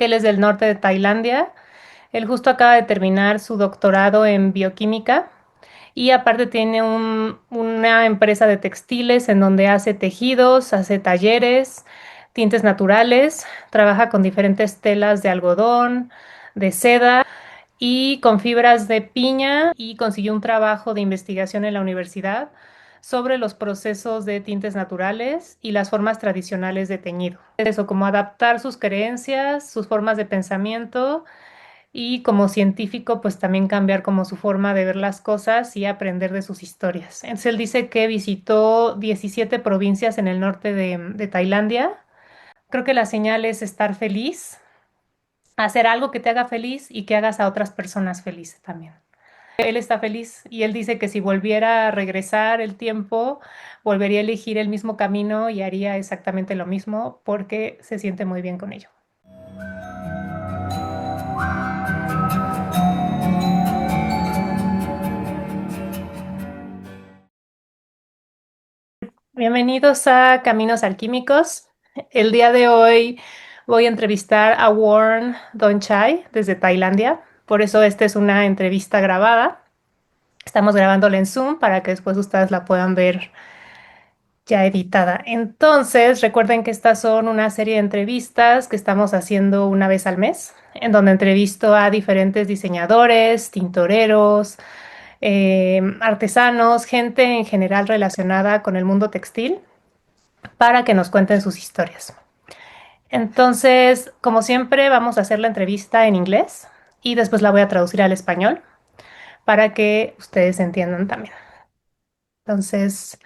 que él es del norte de Tailandia. Él justo acaba de terminar su doctorado en bioquímica y aparte tiene una empresa de textiles en donde hace tejidos, hace talleres, tintes naturales, trabaja con diferentes telas de algodón, de seda y con fibras de piña y consiguió un trabajo de investigación en la universidad sobre los procesos de tintes naturales y las formas tradicionales de teñido. Eso, como adaptar sus creencias, sus formas de pensamiento y como científico, pues también cambiar como su forma de ver las cosas y aprender de sus historias. Entonces él dice que visitó 17 provincias en el norte de Tailandia. Creo que la señal es estar feliz, hacer algo que te haga feliz y que hagas a otras personas felices también. Él está feliz y él dice que si volviera a regresar el tiempo, volvería a elegir el mismo camino y haría exactamente lo mismo porque se siente muy bien con ello. Bienvenidos a Caminos Alquímicos. El día de hoy voy a entrevistar a Warren Donchai desde Tailandia. Por eso esta es una entrevista grabada. Estamos grabándola en Zoom para que después ustedes la puedan ver ya editada. Entonces, recuerden que estas son una serie de entrevistas que estamos haciendo una vez al mes, en donde entrevisto a diferentes diseñadores, tintoreros, artesanos, gente en general relacionada con el mundo textil para que nos cuenten sus historias. Entonces, como siempre, vamos a hacer la entrevista en inglés y después la voy a traducir al español para que ustedes entiendan también. Entonces,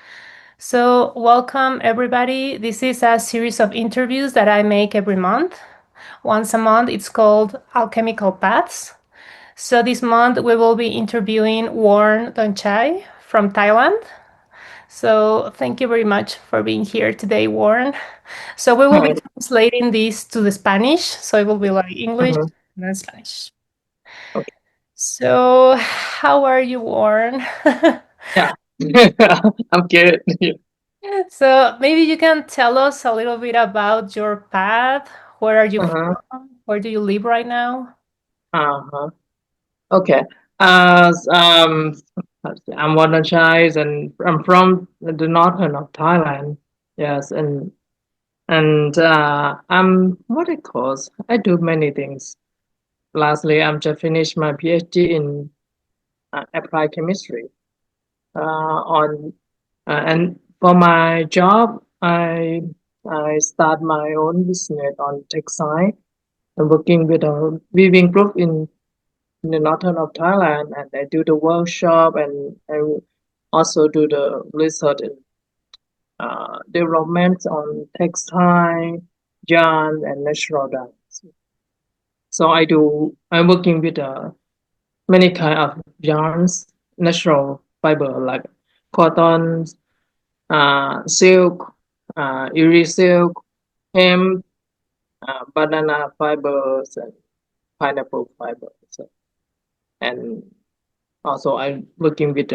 so welcome everybody. This is a series of interviews that I make every month. Once a month, it's called Alchemical Paths. So this month we will be interviewing Warren Donchai from Thailand. So thank you very much for being here today, Warren. So we will be Hi. translating this to the Spanish. So it will be like English Mhm. and then Spanish. Okay. So how are you, Warren? Yeah. I'm good. So maybe you can tell us a little bit about your path. Where are you Uh-huh. from? Where do you live right now? Uh-huh. Okay. As let's see, I'm Donchai and I'm from the northern of Thailand. Yes, and I'm what it calls. I do many things. Lastly, I'm just finished my PhD in applied chemistry. On and for my job, I start my own business on textile. I'm working with a weaving group in the northern of Thailand, and I do the workshop and I also do the research and development on textile, yarn, and natural dyes. So I'm working with many kind of yarns, natural fiber like cotton, silk, iris silk, hemp, banana fibers, and pineapple fibers. And also, I'm working with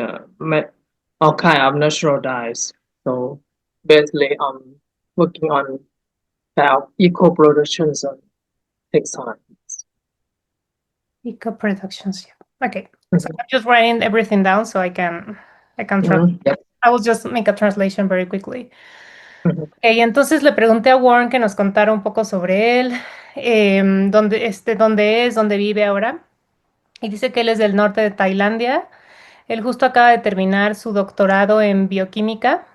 all kind of natural dyes. So basically, I'm working on eco productions of textiles. Eco Productions. Yeah. Okay. So Mhm. I'm just writing everything down so I can Mhm. Yep. I will just make a translation very quickly. Mhm. Ok, entonces le pregunté a Warren que nos contara un poco sobre él, dónde es, dónde vive ahora. Y dice que él es del norte de Tailandia. Él justo acaba de terminar su doctorado en bioquímica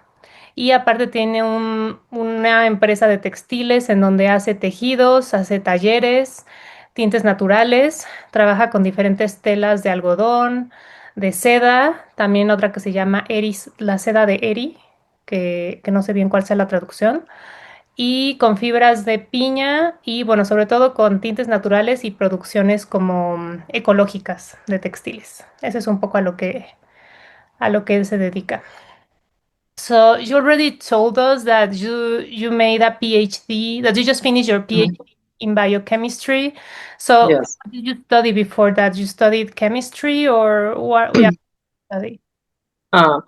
y aparte tiene una empresa de textiles en donde hace tejidos, hace talleres, tintes naturales, trabaja con diferentes telas de algodón, de seda, también otra que se llama eris, la seda de eri, que no sé bien cuál sea la traducción, y con fibras de piña y bueno, sobre todo con tintes naturales y producciones como ecológicas de textiles. Eso es un poco a lo que él se dedica. So you already told us that you made a PhD, that you just finished your Mhm. PhD in biochemistry. So Yes. what did you study before that? You studied chemistry or what? Yeah, study. Uh,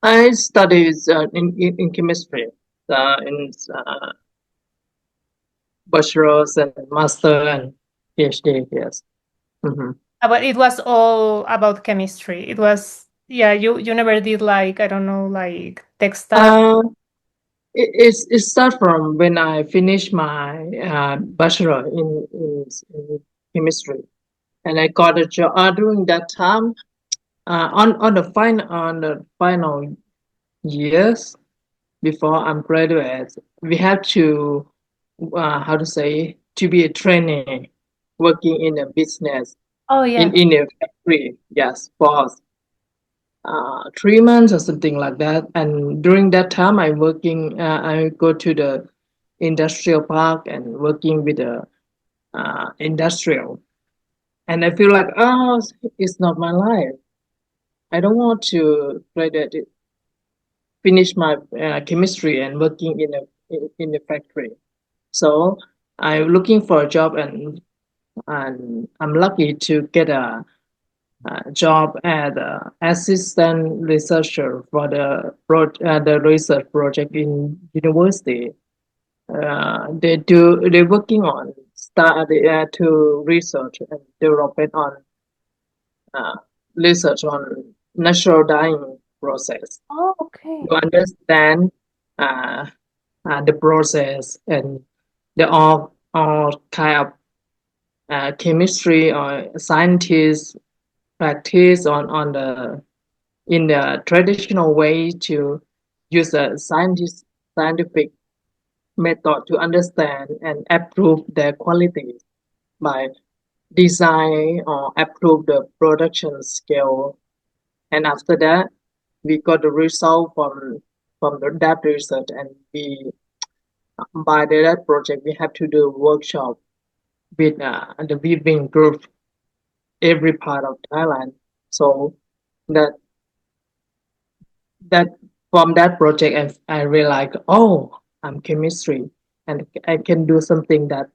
I studied in chemistry. In bachelor's and master and PhD. Yes. Hmm. But it was all about chemistry. It was, yeah, you never did like, I don't know, like textile. Uh, it started from when I finished my bachelor in chemistry, and I got a job during that time. On the final years before I'm graduate, we have to how to say to be a trainee working in a business Oh, yeah. in a factory. Yes, for 3 months or something like that. And during that time, I go to the industrial park and working with the industrial. And I feel like, oh, it's not my life. I don't want to finish my chemistry and working in a factory. So I'm looking for a job, and I'm lucky to get a job as assistant researcher for the research project in university. They're working on study to research and development on uh, research on natural dyeing process Oh, okay. to understand uh, the process and the all kind of chemistry or scientists practice on the in the traditional way to use a scientific method to understand and approve their quality by design or approve the production scale. And after that, we got the result that research, and we by that project we have to do workshop with the weaving group every part of Thailand. So that that from that project I realized, oh, I'm chemistry and I can do something that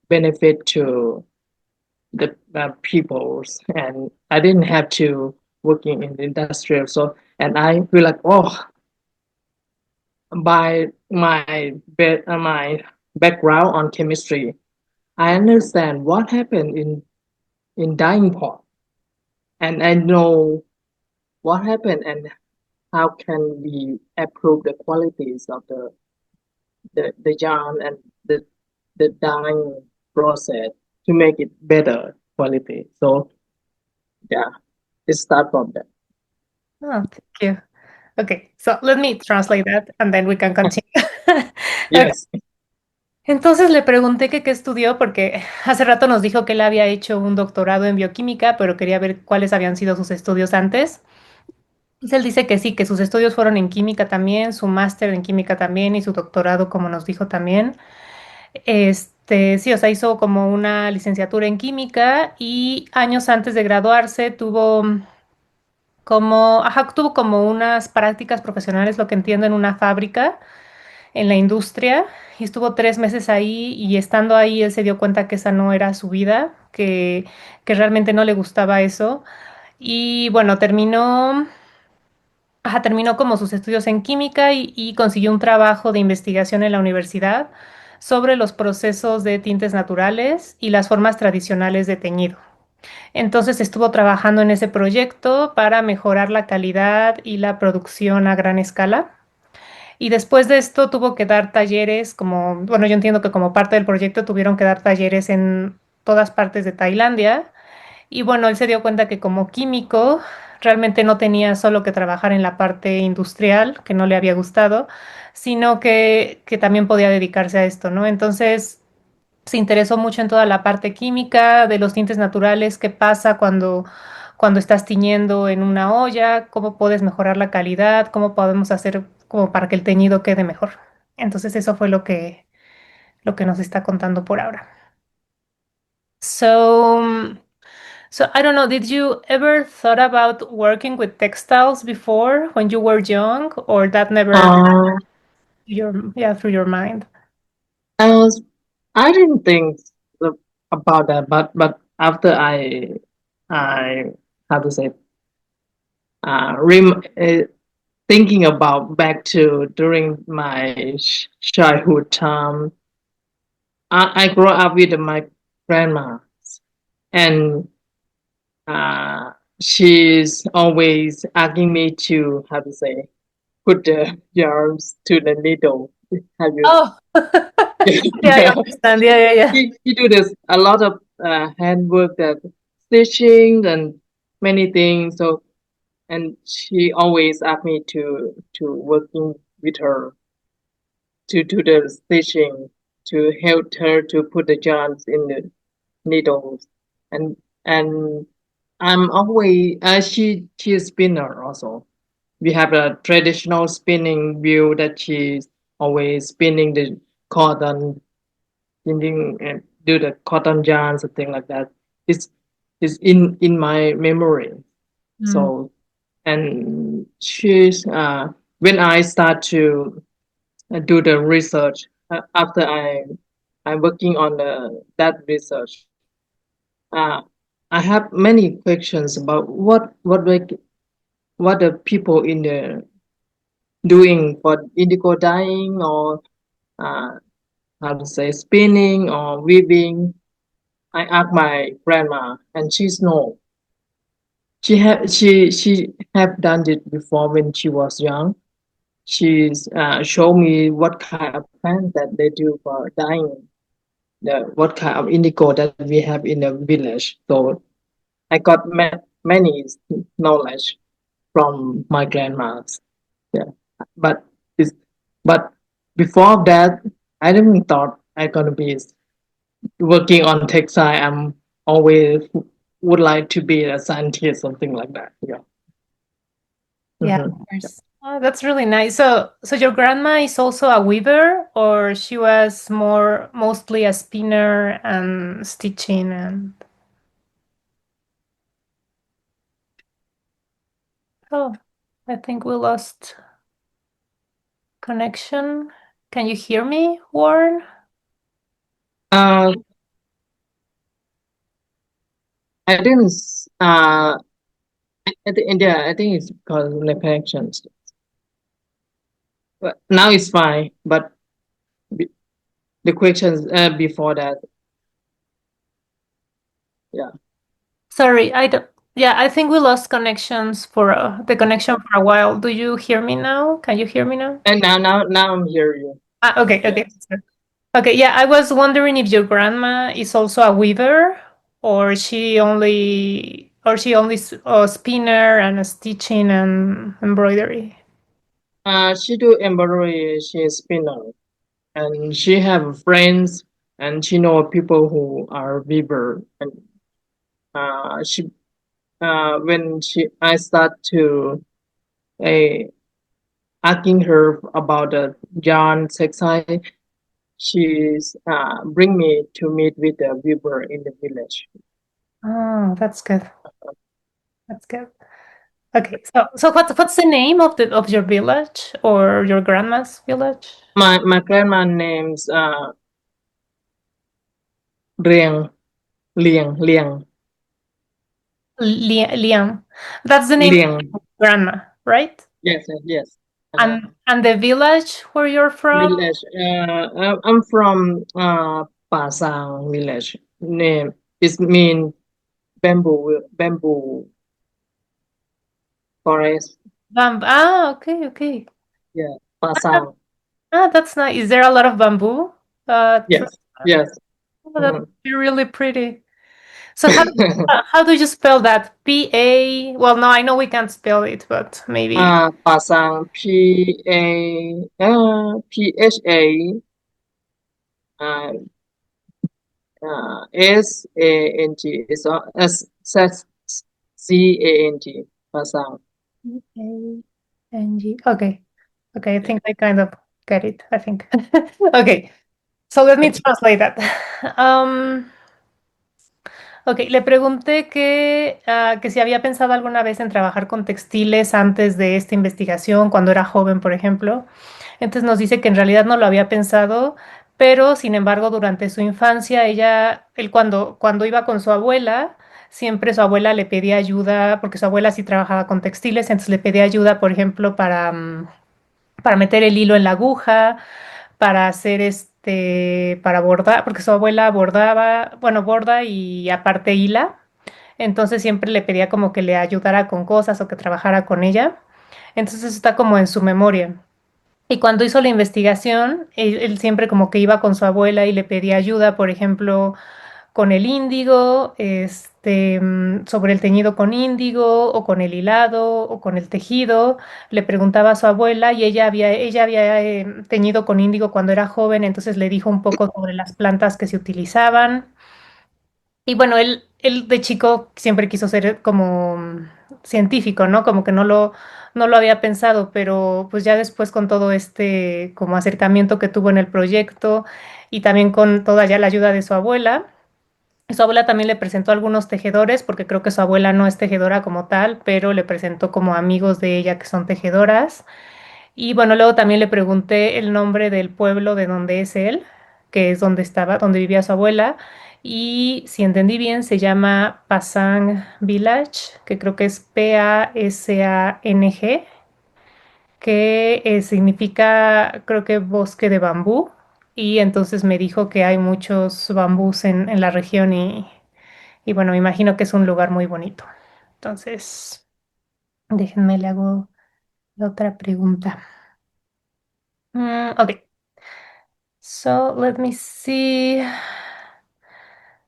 benefit to the peoples, and I didn't have to working in the industrial. So and I feel like, oh, by my background on chemistry, I understand what happened in dyeing pot, and I know what happened and how can we improve the qualities of the yarn and the dyeing process to make it better quality. So yeah, it start from that. Oh, thank you. Okay, so let me translate that and then we can continue. Okay. Yes. Entonces le pregunté que qué estudió porque hace rato nos dijo que él había hecho un doctorado en bioquímica, pero quería ver cuáles habían sido sus estudios antes. Pues él dice que sí, que sus estudios fueron en química también, su máster en química también y su doctorado, como nos dijo también. Sí, o sea, hizo como una licenciatura en química y años antes de graduarse tuvo como unas prácticas profesionales, lo que entiendo, en una fábrica, en la industria, y estuvo 3 meses ahí y estando ahí él se dio cuenta que esa no era su vida, que realmente no le gustaba eso. Y bueno, terminó como sus estudios en química y consiguió un trabajo de investigación en la universidad sobre los procesos de tintes naturales y las formas tradicionales de teñido. Entonces estuvo trabajando en ese proyecto para mejorar la calidad y la producción a gran escala. Y después de esto tuvo que dar talleres, como, bueno, yo entiendo que como parte del proyecto tuvieron que dar talleres en todas partes de Tailandia. Y bueno, él se dio cuenta que como químico realmente no tenía solo que trabajar en la parte industrial, que no le había gustado, sino que también podía dedicarse a esto, ¿no? Entonces se interesó mucho en toda la parte química de los tintes naturales, qué pasa cuando estás tiñendo en una olla, cómo puedes mejorar la calidad, cómo podemos hacer como para que el teñido quede mejor. Entonces eso fue lo que nos está contando por ahora. So, so I don't know, did you ever thought about working with textiles before when you were young, or that never Uh, through your mind? I was I didn't think about that, but after I how to say thinking about back to during my childhood time, I grew up with my grandma, and uh, she's always asking me to, how to say, put the yarns to the needle. Have you? Oh, yeah, I Yeah. understand. Yeah, yeah, yeah. He do this a lot of handwork, that stitching and many things. So, and she always asked me to working with her to do the stitching, to help her to put the yarns in the needles, and and I'm always she is spinner also. We have a traditional spinning wheel that she's always spinning the cotton, spinning and do the cotton yarns and thing like that. It's it's in my memory. Mm. So, and she's when I start to do the research, after I'm working on that research. Uh, I have many questions about what the people in the doing for indigo dyeing, or uh, how to say, spinning or weaving. I asked my grandma, and she's no. She have done it before when she was young. She's showed me what kind of plant that they do for dyeing, the what kind of indigo that we have in the village. So I got many knowledge from my grandmas. Yeah, but it's but before that, I didn't thought I gonna be working on textile. I'm always would like to be a scientist, something like that. Yeah. Yeah, Hmm. of course. Oh, that's really nice. So your grandma is also a weaver, or she was mostly a spinner and stitching and oh, I think we lost connection. Can you hear me, Warren? Uh, I didn't. I think yeah, I think it's because of the connections. But now it's fine. But be- the questions before that, yeah. Sorry, I don't. Yeah, I think we lost connections for the connection for a while. Do you hear me now? Can you hear me now? And now I'm hearing you. Ah, okay, okay. Yes. That's good. Okay, yeah, I was wondering if your grandma is also a weaver, or she only spinner and stitching and embroidery. She do embroidery. She is spinner, and she have friends, and she know people who are weaver. And she when she I start to uh, asking her about the yarn textile, she's bring me to meet with the weaver in the village. Oh, that's good. That's good. Okay, so what's the name of your village or your grandma's village? My grandma names Riang Liang Liang. That's the name of Liang. your grandma, right? Yes, yes. Uh, And the village where you're from? village. I'm from Pasang village. Name is mean bamboo forest. Okay, okay. Yeah, Ah, Pasang. that's nice. Is there a lot of bamboo? Yes, yes. That's Mhm. really pretty. So how do you spell that? PA? Well, no, I know we can't spell it, but maybe Pasang PHA uh, SANG is SCANG Pasang. PANG. Okay. Okay, I Yeah. think I kind of get it, I think. Okay, so let me translate that. Um, Ok, le pregunté que si había pensado alguna vez en trabajar con textiles antes de esta investigación, cuando era joven, por ejemplo. Entonces nos dice que en realidad no lo había pensado, pero sin embargo durante su infancia, él cuando iba con su abuela, siempre su abuela le pedía ayuda, porque su abuela sí trabajaba con textiles, entonces le pedía ayuda, por ejemplo, para meter el hilo en la aguja, para hacer para bordar, porque su abuela bordaba, bueno, borda y aparte hila. Entonces siempre le pedía como que le ayudara con cosas o que trabajara con ella. Entonces está como en su memoria. Y cuando hizo la investigación, él siempre como que iba con su abuela y le pedía ayuda, por ejemplo, con el índigo, sobre el teñido con índigo, o con el hilado, o con el tejido. Le preguntaba a su abuela y ella había teñido con índigo cuando era joven, entonces le dijo un poco sobre las plantas que se utilizaban. Y bueno, él de chico siempre quiso ser como científico, ¿no? Como que no lo había pensado, pero pues ya después con todo este como acercamiento que tuvo en el proyecto y también con toda ya la ayuda de su abuela también le presentó a algunos tejedores, porque creo que su abuela no es tejedora como tal, pero le presentó como amigos de ella que son tejedoras. Y bueno, luego también le pregunté el nombre del pueblo de donde es él, que es donde estaba, donde vivía su abuela. Y si entendí bien, se llama Pasang Village, que creo que es Pasang, que significa, creo que bosque de bambú. Y entonces me dijo que hay muchos bambús en la región y bueno, me imagino que es un lugar muy bonito. Entonces, déjenme le hago la otra pregunta. Ok. So let me see.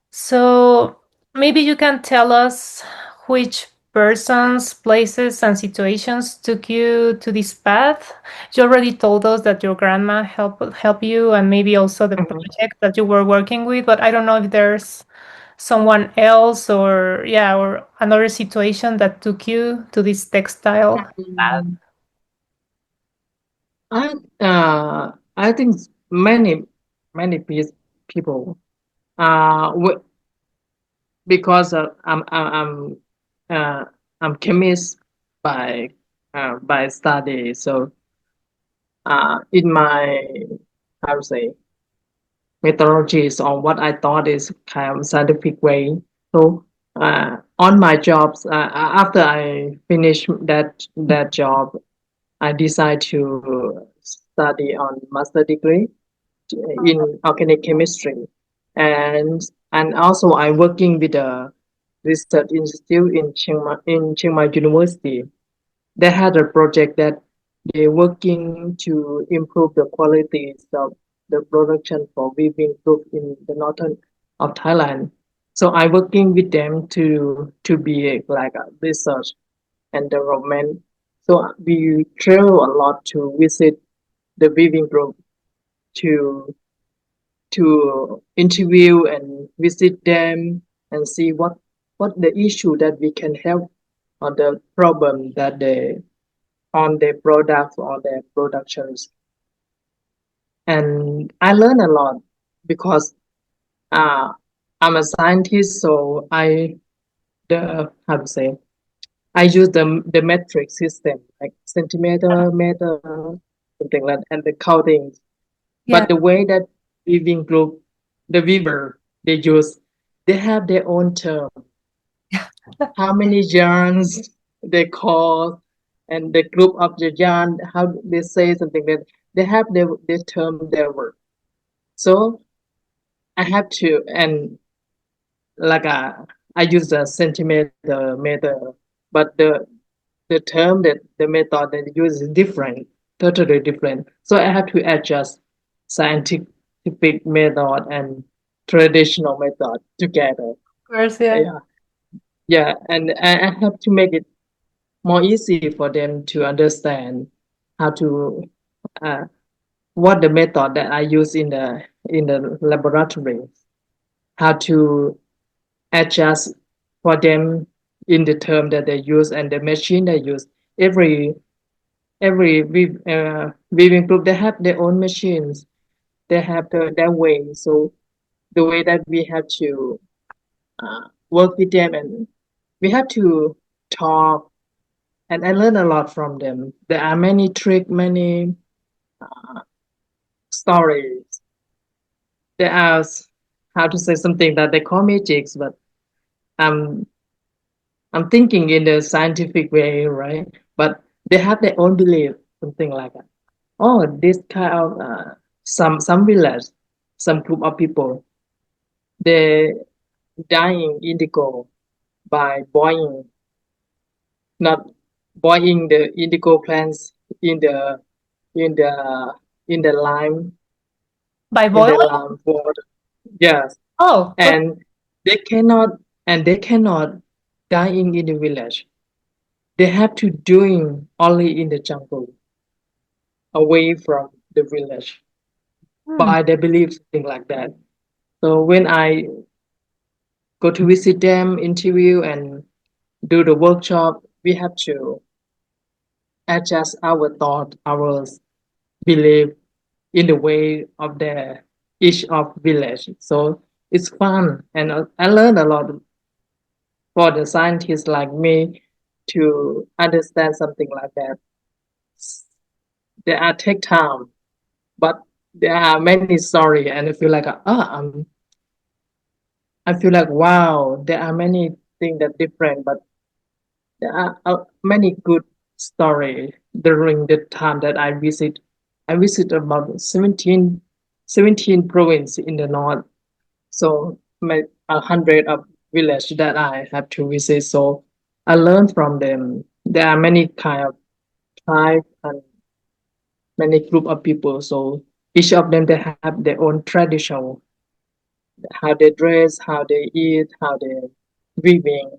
So maybe you can tell us which persons, places, and situations took you to this path. You already told us that your grandma help you, and maybe also the Mhm. project that you were working with. But I don't know if there's someone else, or yeah, or another situation that took you to this textile path. Mm, I I think many people because uh, I'm chemist by study. So in my how to say methodologies on what I thought is kind of scientific way. So on my jobs, after I finish that job, I decide to study on master degree in organic chemistry, and also I'm working with a research institute in Chiang Mai University. They had a project that they're working to improve the qualities of the production for weaving group in the northern of Thailand. So I'm working with them to be like a research and development. So we travel a lot to visit the weaving group to interview and visit them and see what the issue that we can help or the problem that they on their products or their productions. And I learn a lot because uh, I'm a scientist, so I the how to say I use the metric system like centimeter, meter, something like that, and the counting. Yeah. But the way that weaving group, the weaver, they use, they have their own term. How many yarns they call, and the group of the yarn, how they say something that they have their term, their word. So I have to, and like I use the centimeter meter, but the term that the method that they use is different, totally different. So I have to adjust scientific method and traditional method together. Of course, yeah. Yeah, yeah, and I have to make it more easy for them to understand how to uh, what the method that I use in the laboratory, how to adjust for them in the term that they use and the machine they use. Every weaving group they have their own machines. They have their way. So the way that we have to work with them and we have to talk and I learn a lot from them. There are many tricks, many stories. There are how to say something that they call magics, but I'm I'm thinking in the scientific way, right? But they have their own belief, something like that. Oh, this kind of some village. some group of people. They dyeing indigo by boiling, not boiling the indigo plants in the in the in the lime By in the boiling? lime water. Yes, Oh, okay. and they cannot they cannot dyeing in the village. They have to doing only in the jungle, away from the village. Hmm. By their belief, something like that. So when I go to visit them, interview, and do the workshop, we have to adjust our thought, our belief in the way of the each of village. So it's fun, and I learned a lot for the scientists like me to understand something like that. They are take time, but there are many story, and I feel like I feel like wow, there are many things that different, but there are many good story during the time that I visit. I visit about 17 province in the north. So my 100 of village that I have to visit. So I learned from them. There are many kind of tribe and many group of people. So each of them they have their own tradition, how they dress, how they eat, how they weaving,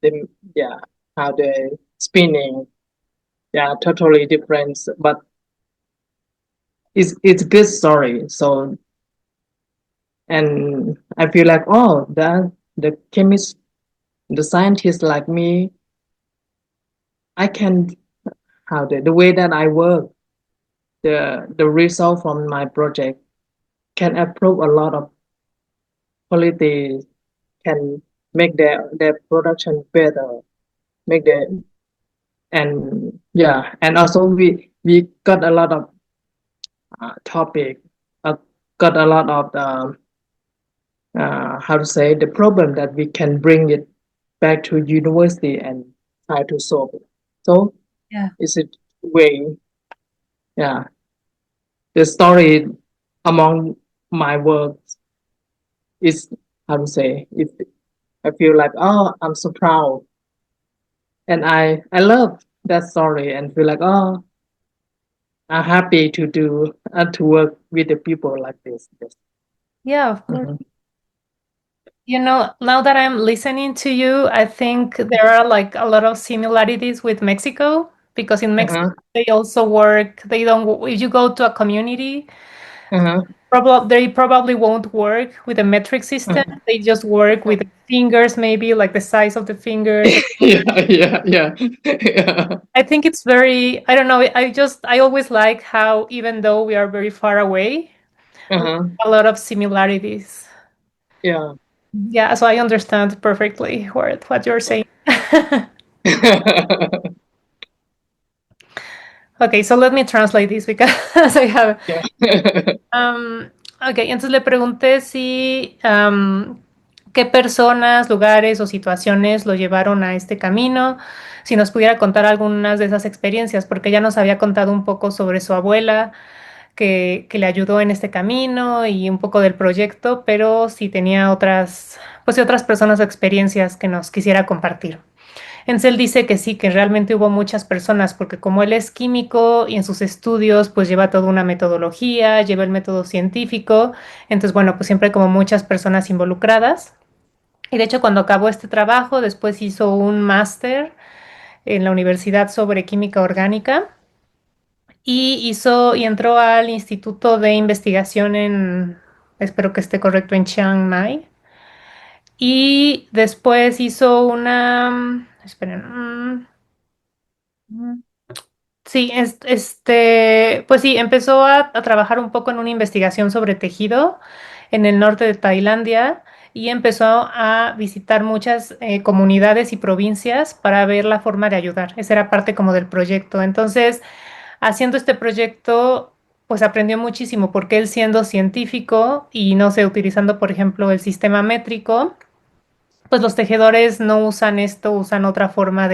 them yeah, how they spinning. Yeah, totally different. But it's good story. So and I feel like oh the chemist the scientist like me I can how the way that I work, the result from my project can improve a lot of quality, can make their production better, make the and yeah, and also we got a lot of topic, uh, got a lot of how to say the problem that we can bring it back to university and try to solve it. So Yeah. is it way yeah the story among my work is how to say it I feel like oh I'm so proud and I love that story and feel like oh I'm happy to do to work with the people like this. Yes. Yeah, of course. Mhm. You know, now that I'm listening to you, I think there are like a lot of similarities with Mexico because in Mexico Uh-huh. they also work, they don't, if you go to a community, Uh-huh. they probably won't work with a metric system. Uh-huh. They just work with fingers, maybe like the size of the fingers. Yeah. Yeah. I think it's very, I don't know, I always like how even though we are very far away, we Uh-huh. have a lot of similarities. Yeah. Yeah, so I understand perfectly what you're saying. Okay, so let me translate this because I have. Yeah. Um, ok, entonces le pregunté si qué personas, lugares o situaciones lo llevaron a este camino, si nos pudiera contar algunas de esas experiencias, porque ya nos había contado un poco sobre su abuela que le ayudó en este camino y un poco del proyecto, pero si tenía otras, pues de otras personas o experiencias que nos quisiera compartir. Encel dice que sí, que realmente hubo muchas personas, porque como él es químico y en sus estudios pues lleva toda una metodología, lleva el método científico, entonces bueno, pues siempre hay como muchas personas involucradas. Y de hecho cuando acabó este trabajo, después hizo un máster en la universidad sobre química orgánica y entró al Instituto de Investigación espero que esté correcto, en Chiang Mai. Y después hizo esperen, sí, pues sí, empezó a trabajar un poco en una investigación sobre tejido en el norte de Tailandia y empezó a visitar muchas comunidades y provincias para ver la forma de ayudar. Esa era parte como del proyecto. Entonces, haciendo este proyecto, pues aprendió muchísimo porque él siendo científico y no sé, utilizando, por ejemplo, el sistema métrico, pues los tejedores no usan esto, usan otra forma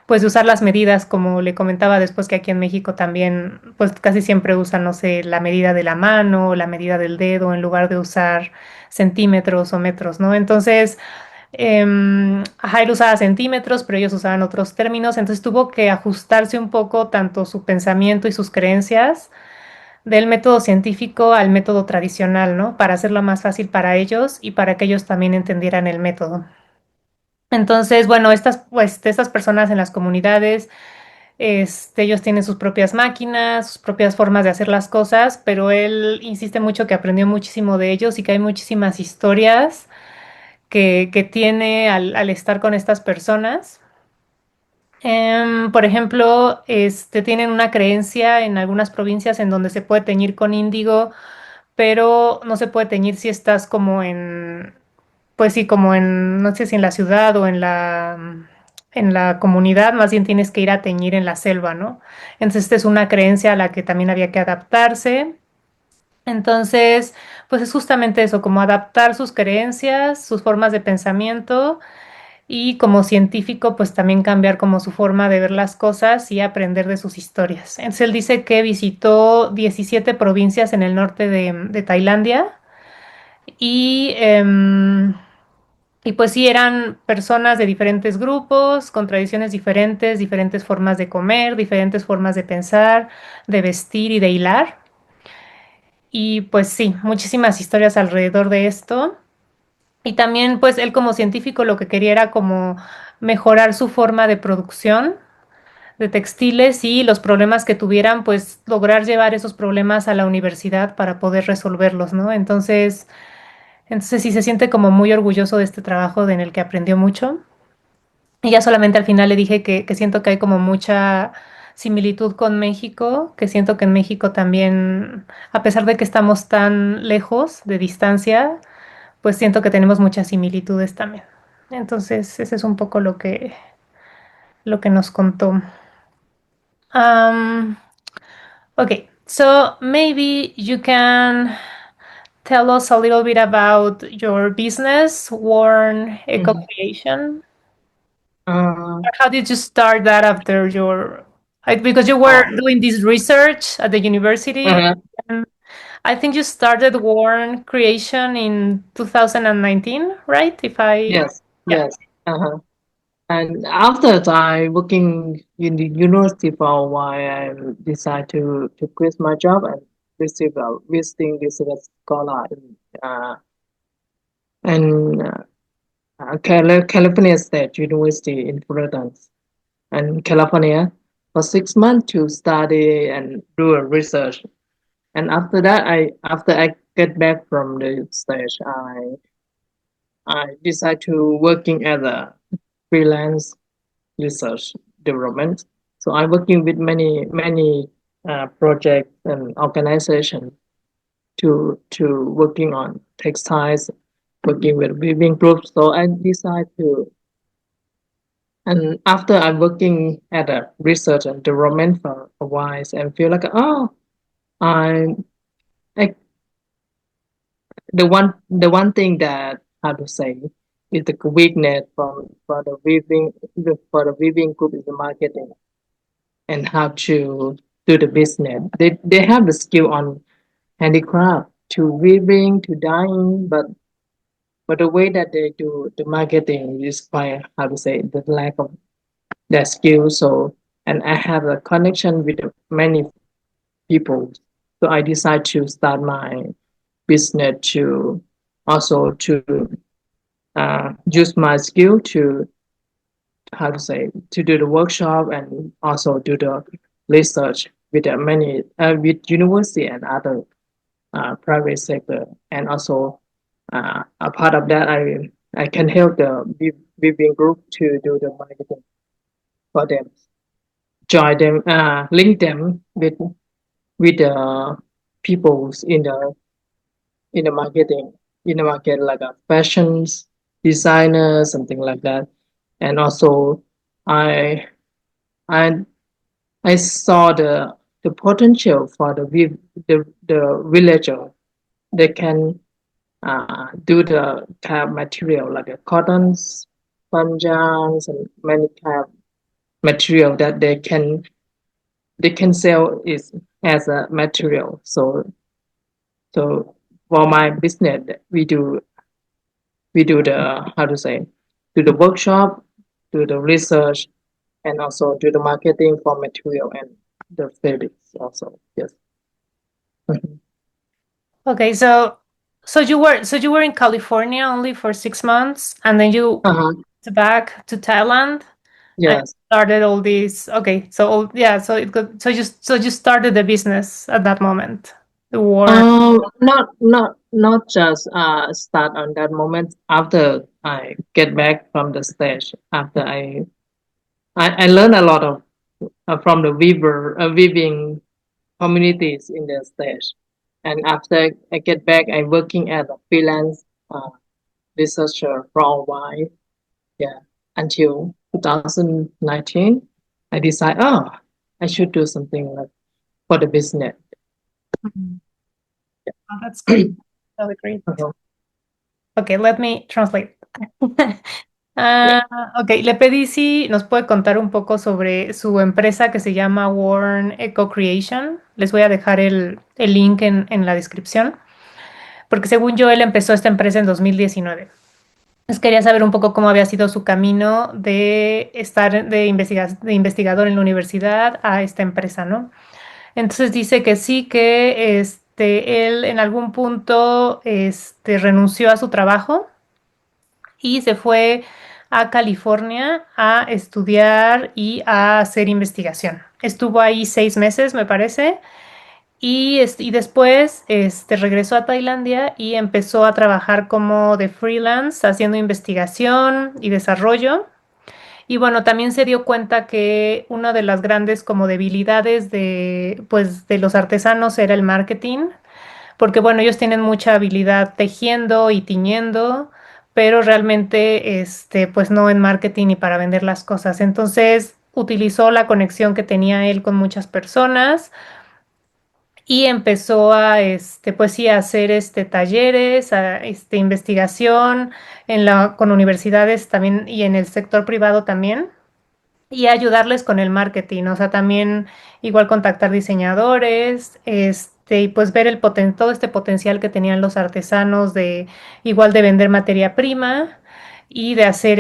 pues de usar las medidas, como le comentaba después que aquí en México también, pues casi siempre usan, no sé, la medida de la mano, la medida del dedo, en lugar de usar centímetros o metros, ¿no? Entonces, ajá, él usaba centímetros, pero ellos usaban otros términos, entonces tuvo que ajustarse un poco tanto su pensamiento y sus creencias del método científico al método tradicional, ¿no? Para hacerlo más fácil para ellos y para que ellos también entendieran el método. Entonces, bueno, estas personas en las comunidades, ellos tienen sus propias máquinas, sus propias formas de hacer las cosas, pero él insiste mucho que aprendió muchísimo de ellos y que hay muchísimas historias que tiene al estar con estas personas. Por ejemplo, tienen una creencia en algunas provincias en donde se puede teñir con índigo, pero no se puede teñir si estás como en, pues sí, como en, no sé si en la ciudad o en la comunidad, más bien tienes que ir a teñir en la selva, ¿no? Entonces, esta es una creencia a la que también había que adaptarse. Entonces, pues es justamente eso, como adaptar sus creencias, sus formas de pensamiento y como científico, pues también cambiar como su forma de ver las cosas y aprender de sus historias. Entonces, él dice que visitó 17 provincias en el norte de Tailandia y, y pues sí, eran personas de diferentes grupos, con tradiciones diferentes, diferentes formas de comer, diferentes formas de pensar, de vestir y de hilar. Y pues sí, muchísimas historias alrededor de esto. Y también pues él como científico lo que quería era como mejorar su forma de producción de textiles y los problemas que tuvieran, pues lograr llevar esos problemas a la universidad para poder resolverlos, ¿no? Entonces sí se siente como muy orgulloso de este trabajo en el que aprendió mucho. Y ya solamente al final le dije que siento que hay como mucha similitud con México, que siento que en México también, a pesar de que estamos tan lejos de distancia, pues siento que tenemos muchas similitudes también. Entonces, ese es un poco lo que nos contó. Um, okay, so maybe you can tell us a little bit about your business, Warn Eco Mhm. Creation. Uh, How did you start that after because you were oh, doing this research at the university? uh-huh. And I think you started Warn Creation in 2019, right? Yes, Yeah. yes. Uh-huh. And after that, I working in the university for a while, I decided to quit my job and receive a visiting research scholar in California State University in Florida and California for 6 months to study and do a research. And after that, after I get back from the stage, I decided to working as a freelance research development. So I'm working with many projects and organizations to working on textiles, working with weaving groups. So I decided to, and after I'm working at a research and development for a while, and feel like I, I the one thing that how to say is the weakness for the weaving group is the marketing and how to do the business. They have the skill on handicraft to weaving to dyeing, but the way that they do the marketing is quite how to say the lack of their skill. So and I have a connection with many people, so I decide to start my business to also to use my skill to how to say to do the workshop and also do the research with many with university and other private sector, and also a part of that I can help the weaving group to do the marketing for them, join them, link them with the people in the marketing in the market like a fashions designer something like that. And also I I I saw the potential for the villager. They can do the kind of material like a cottons, panjans, and many kind of material that they can sell is as a material. So for my business, we do the how to say do the workshop, do the research, and also do the marketing for material and the fabrics also. Yes. Mhm. Okay, so you were in California only for 6 months, and then you Uh-huh. went back to Thailand and Yes. started all these. Okay, yeah, so you started the business at that moment. The war. Not just start on that moment after I get back from the stage. After I learned a lot of from the weaving communities in the stage, and after I get back, I working as a freelance uh, researcher for a while. Yeah, until 2019, I decide, oh, I should do something like for the business. Mhm. Oh, that's great. Really great. Uh-huh. Okay, let me translate. Yeah. Ah, ok, le pedí si nos puede contar un poco sobre su empresa que se llama Warn Eco Creation. Les voy a dejar el link en la descripción, porque según yo, él empezó esta empresa en 2019. Entonces quería saber un poco cómo había sido su camino de estar de investigador en la universidad a esta empresa, ¿no? Entonces dice que sí, que él en algún punto renunció a su trabajo y se fue a California a estudiar y a hacer investigación. Estuvo ahí 6 meses, me parece, y después regresó a Tailandia y empezó a trabajar como de freelance, haciendo investigación y desarrollo. Y bueno, también se dio cuenta que una de las grandes como debilidades de los artesanos era el marketing, porque bueno, ellos tienen mucha habilidad tejiendo y tiñendo, pero realmente, pues no en marketing y para vender las cosas. Entonces, utilizó la conexión que tenía él con muchas personas y empezó pues sí, a hacer, talleres, investigación con universidades también y en el sector privado también y ayudarles con el marketing, o sea, también igual contactar diseñadores, y pues ver todo este potencial que tenían los artesanos de igual de vender materia prima y de hacer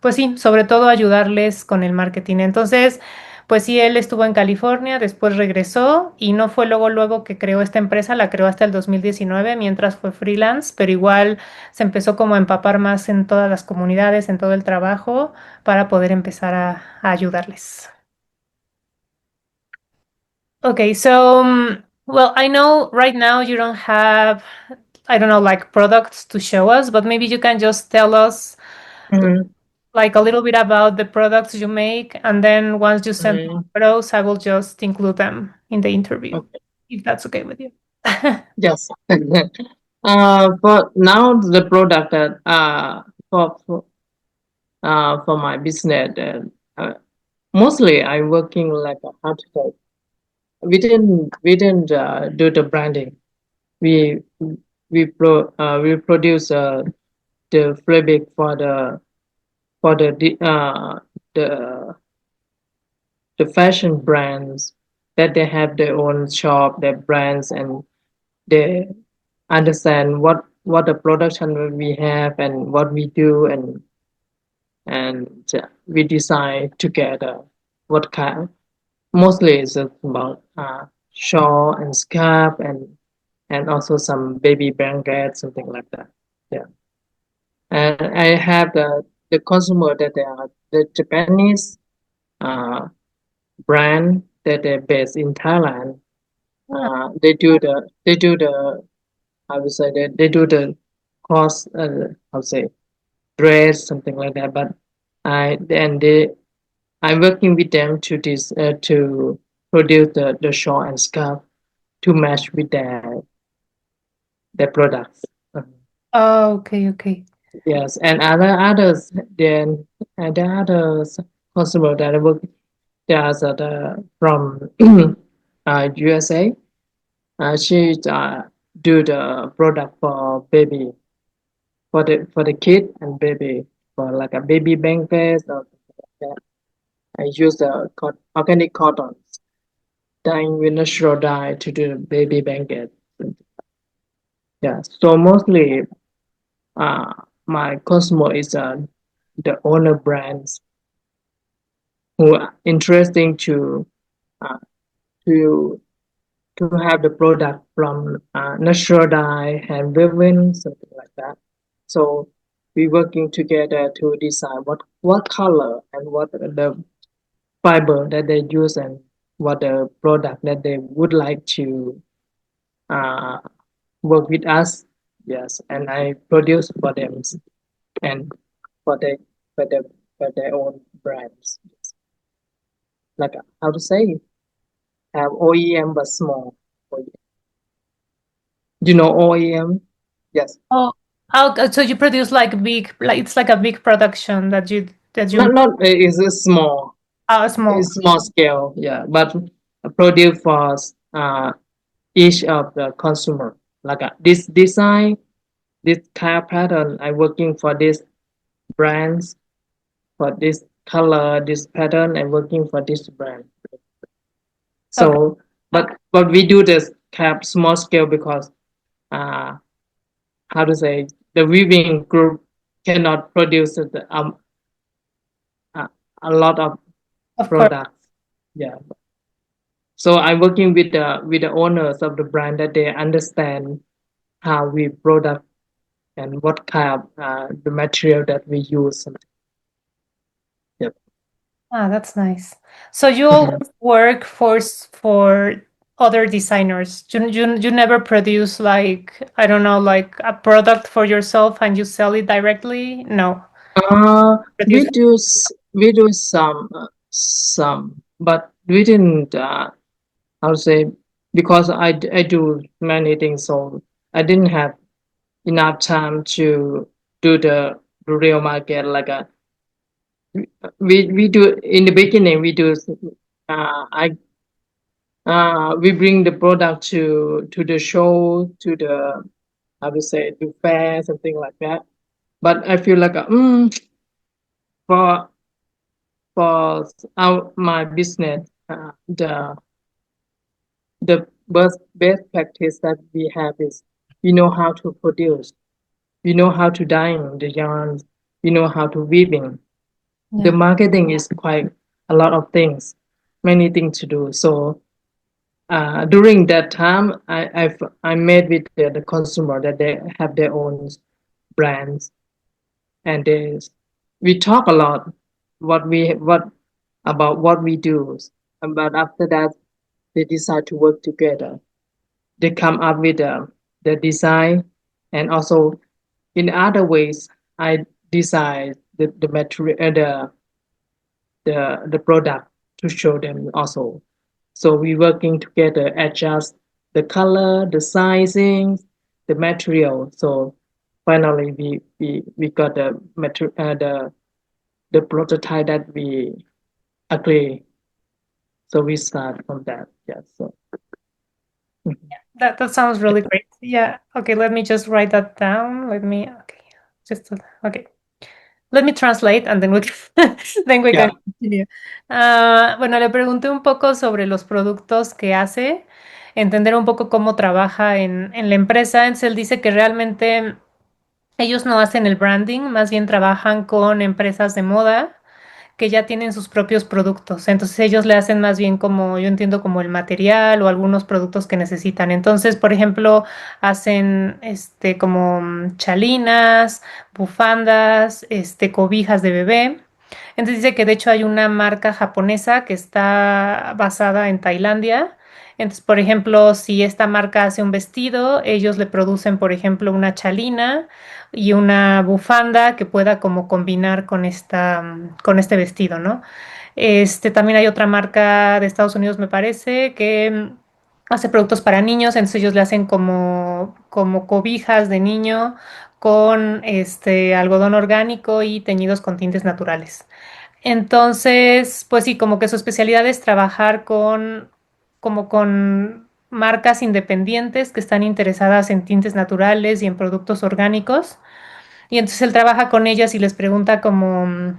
pues sí, sobre todo ayudarles con el marketing. Entonces, pues sí, él estuvo en California, después regresó y no fue luego que creó esta empresa, la creó hasta el 2019 mientras fue freelance, pero igual se empezó como a empapar más en todas las comunidades, en todo el trabajo para poder empezar a ayudarles. Okay, so well, I know right now you don't have, I don't know, like products to show us, but maybe you can just tell us Mhm. like a little bit about the products you make, and then once you send Mhm. photos, I will just include them in the interview, Okay. if that's okay with you. Yes. But now the product that for my business, mostly I'm working like a how to say, we didn't do the branding. We we produce the fabric for the the fashion brands that they have their own shop, their brands, and they understand what the production we have and what we do, and we design together what kind. Mostly it's about shawl and scarf and also some baby blanket, something like that. Yeah, and I have the consumer that they are the Japanese uh, brand that they're based in Thailand. They do the I would say that they do the cross how to say dress something like that. But I and they I'm working with them to produce the shawl and scarf to match with their products. Oh, okay, okay. Yes, and others then and the others consumer that I work there's from USA. She do the product for baby for the kid and baby for like a baby blanket or something like that. I use the organic cotton, dyeing with natural dye to do baby blanket. Yeah, so mostly uh, my customer is the owner brands who are interesting uh, to to have the product from natural dye, hand woven, something like that. So we working together to decide what color and what the fiber that they use and what the product that they would like to uh, work with us. Yes, and I produce for them and for the for the for their own brands. Like how to say have OEM but small. You know OEM? Yes. Oh, oh, so you produce like big, like it's like a big production that you Not it's a small. small. It's small scale, yeah, but produce for each of the consumer. Like this design, this kind of pattern, I working for this brands for this color, this pattern, I'm working for this brand. Okay. So, but we do this kind of small scale because uh, how to say the weaving group cannot produce uh, a lot of Of course. products. Yeah. So I'm working with the owners of the brand that they understand how we product and what kind of the material that we use. Yep. Ah, that's nice. So you Mhm. always work for other designers. You never produce like, I don't know, like a product for yourself and you sell it directly? No. Uh, Produce. we do some, but we didn't. I would say because I do many things, so I didn't have enough time to do the real market. Like we do in the beginning we do. I we bring the product to the show to the I would say to fair something like that. But I feel like for our my business the best practice that we have is we know how to produce, we know how to dye the yarns, we know how to weaving. The Yeah. marketing is quite a lot of things, many things to do. So during that time, I made with the consumer that they have their own brands, and we talk a lot what about what we do. But after that, they decide to work together. They come up with the design, and also in other ways, I design the material, the product to show them also. So we working together, adjust the color, the sizing, the material. So finally, we got the material, the prototype that we agree. So we start from that. Yes. So mhm. That sounds really great. Yeah. Okay, let me just write that down. Let me, okay. Just okay. Let me translate and then then we can Yeah. continue. Bueno, le pregunté un poco sobre los productos que hace, entender un poco cómo trabaja en la empresa. Entonces él dice que realmente ellos no hacen el branding, más bien trabajan con empresas de moda que ya tienen sus propios productos. Entonces ellos le hacen más bien como, yo entiendo, como el material o algunos productos que necesitan. Entonces, por ejemplo, hacen como chalinas, bufandas, cobijas de bebé. Entonces dice que de hecho hay una marca japonesa que está basada en Tailandia. Entonces, por ejemplo, si esta marca hace un vestido, ellos le producen, por ejemplo, una chalina y una bufanda que pueda como combinar con con este vestido, ¿no? También hay otra marca de Estados Unidos, me parece, que hace productos para niños, entonces ellos le hacen como cobijas de niño con algodón orgánico y teñidos con tintes naturales. Entonces, pues sí, como que su especialidad es trabajar como con marcas independientes que están interesadas en tintes naturales y en productos orgánicos. Y entonces él trabaja con ellas y les pregunta como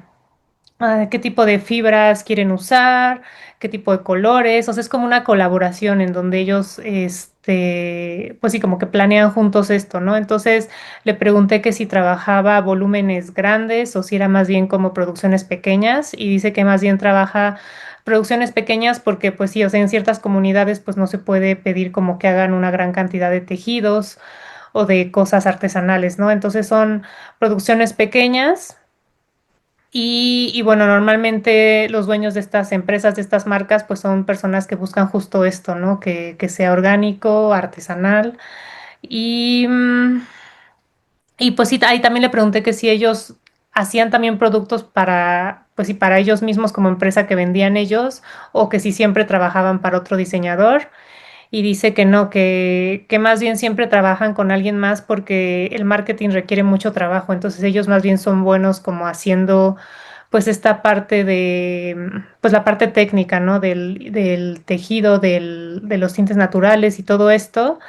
qué tipo de fibras quieren usar, qué tipo de colores. O sea, es como una colaboración en donde ellos, pues sí, como que planean juntos esto, ¿no? Entonces le pregunté que si trabajaba volúmenes grandes o si era más bien como producciones pequeñas y dice que más bien trabaja producciones pequeñas porque pues sí, o sea, en ciertas comunidades pues no se puede pedir como que hagan una gran cantidad de tejidos o de cosas artesanales, ¿no? Entonces son producciones pequeñas y bueno, normalmente los dueños de estas empresas, de estas marcas, pues son personas que buscan justo esto, ¿no? Que sea orgánico, artesanal. Y, y pues sí, ahí también le pregunté que si ellos hacían también productos para, pues sí, para ellos mismos como empresa que vendían ellos, o que si siempre trabajaban para otro diseñador. Y dice que no, que más bien siempre trabajan con alguien más porque el marketing requiere mucho trabajo. Entonces ellos más bien son buenos como haciendo pues esta parte de, pues la parte técnica, ¿no? Del tejido, de los tintes naturales y todo esto.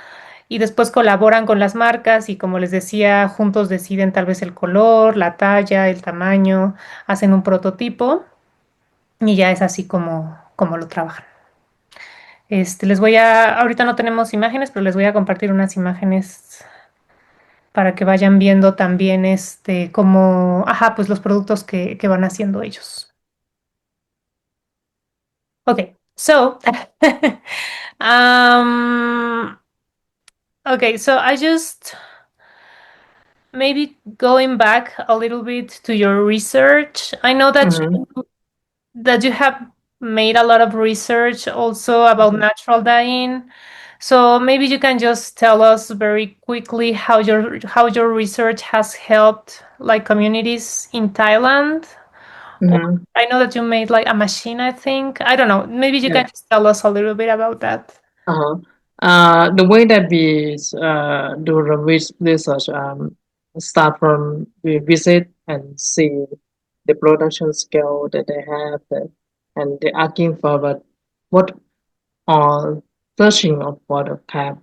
Y después colaboran con las marcas y como les decía, juntos deciden tal vez el color, la talla, el tamaño, hacen un prototipo y ya es así como lo trabajan. Ahorita no tenemos imágenes, pero les voy a compartir unas imágenes para que vayan viendo también ajá, pues los productos que van haciendo ellos. Okay, so, um, okay, so I just maybe going back a little bit to your research. I know Mm-hmm. that you have made a lot of research also about natural dyeing. So maybe you can just tell us very quickly how your research has helped like communities in Thailand. Or Mm-hmm. I know that you made like a machine, I think. I don't know. Maybe you Yeah. can just tell us a little bit about that. Uh-huh. The way that we do the research, start from we visit and see the production scale that they have, and they're asking for what are searching of what have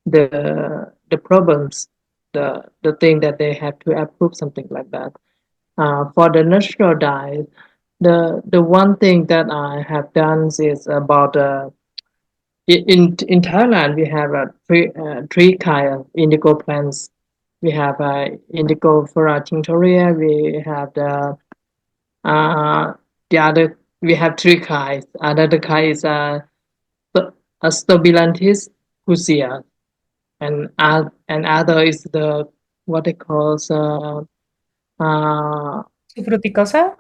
the problems, the thing that they have to approve, something like that. For the natural dye, the one thing that I have done is about in Thailand, we have three kind of indigo plants. We have indigo flora tinctoria. We have uh, the other. We have three kinds. Another kind is Stobilantis husia, and other is the what they call uh, ¿Y fruticosa?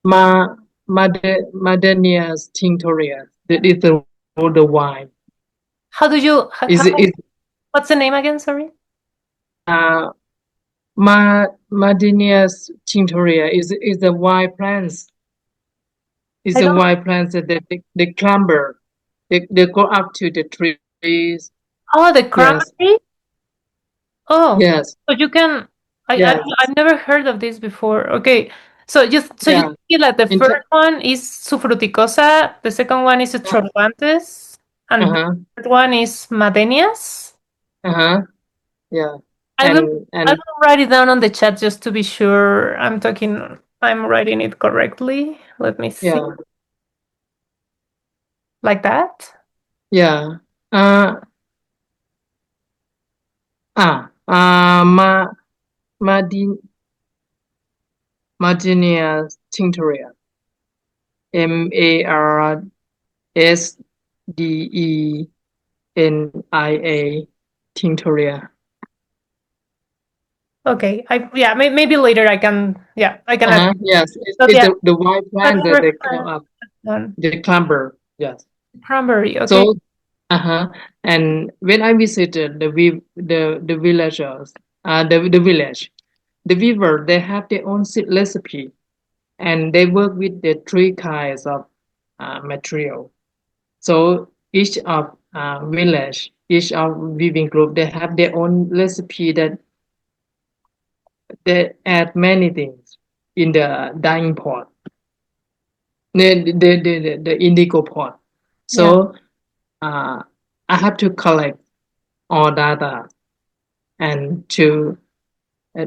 ma Madenias tinctoria. That is the wine. How do you, Is how, is what's the name again? Sorry. uh Madenias tinctoria is the white plants. Is I the don't, white plants that they climber. They go up to the trees. oh, the Yes, cranberry? Oh, yes, so you can. yes, I've never heard of this before. Okay, so you yeah. feel like the In first one is su fruticosa, the second one is extravagantes, and the uh-huh, third one is madenias. uh-huh, yeah. I will And I and will write it down on the chat just to be sure I'm writing it correctly. Let me see. yeah, Like that. yeah. Uh Ma Madin Marginia tinctoria. Marsdenia tinctoria. Okay. Yeah, maybe later I can add. Uh-huh. Yes, So it's yeah, the white let's plant that they come refer up, one. the climber. Yes. Cranberry. Okay. So, uh-huh. And when I visited the villagers, the village, the weaver, they have their own recipe, and they work with the three kinds of material. So each of village, each of weaving group, they have their own recipe that they add many things in the dyeing pot, the indigo pot. Yeah. So uh, I have to collect all data and to uh,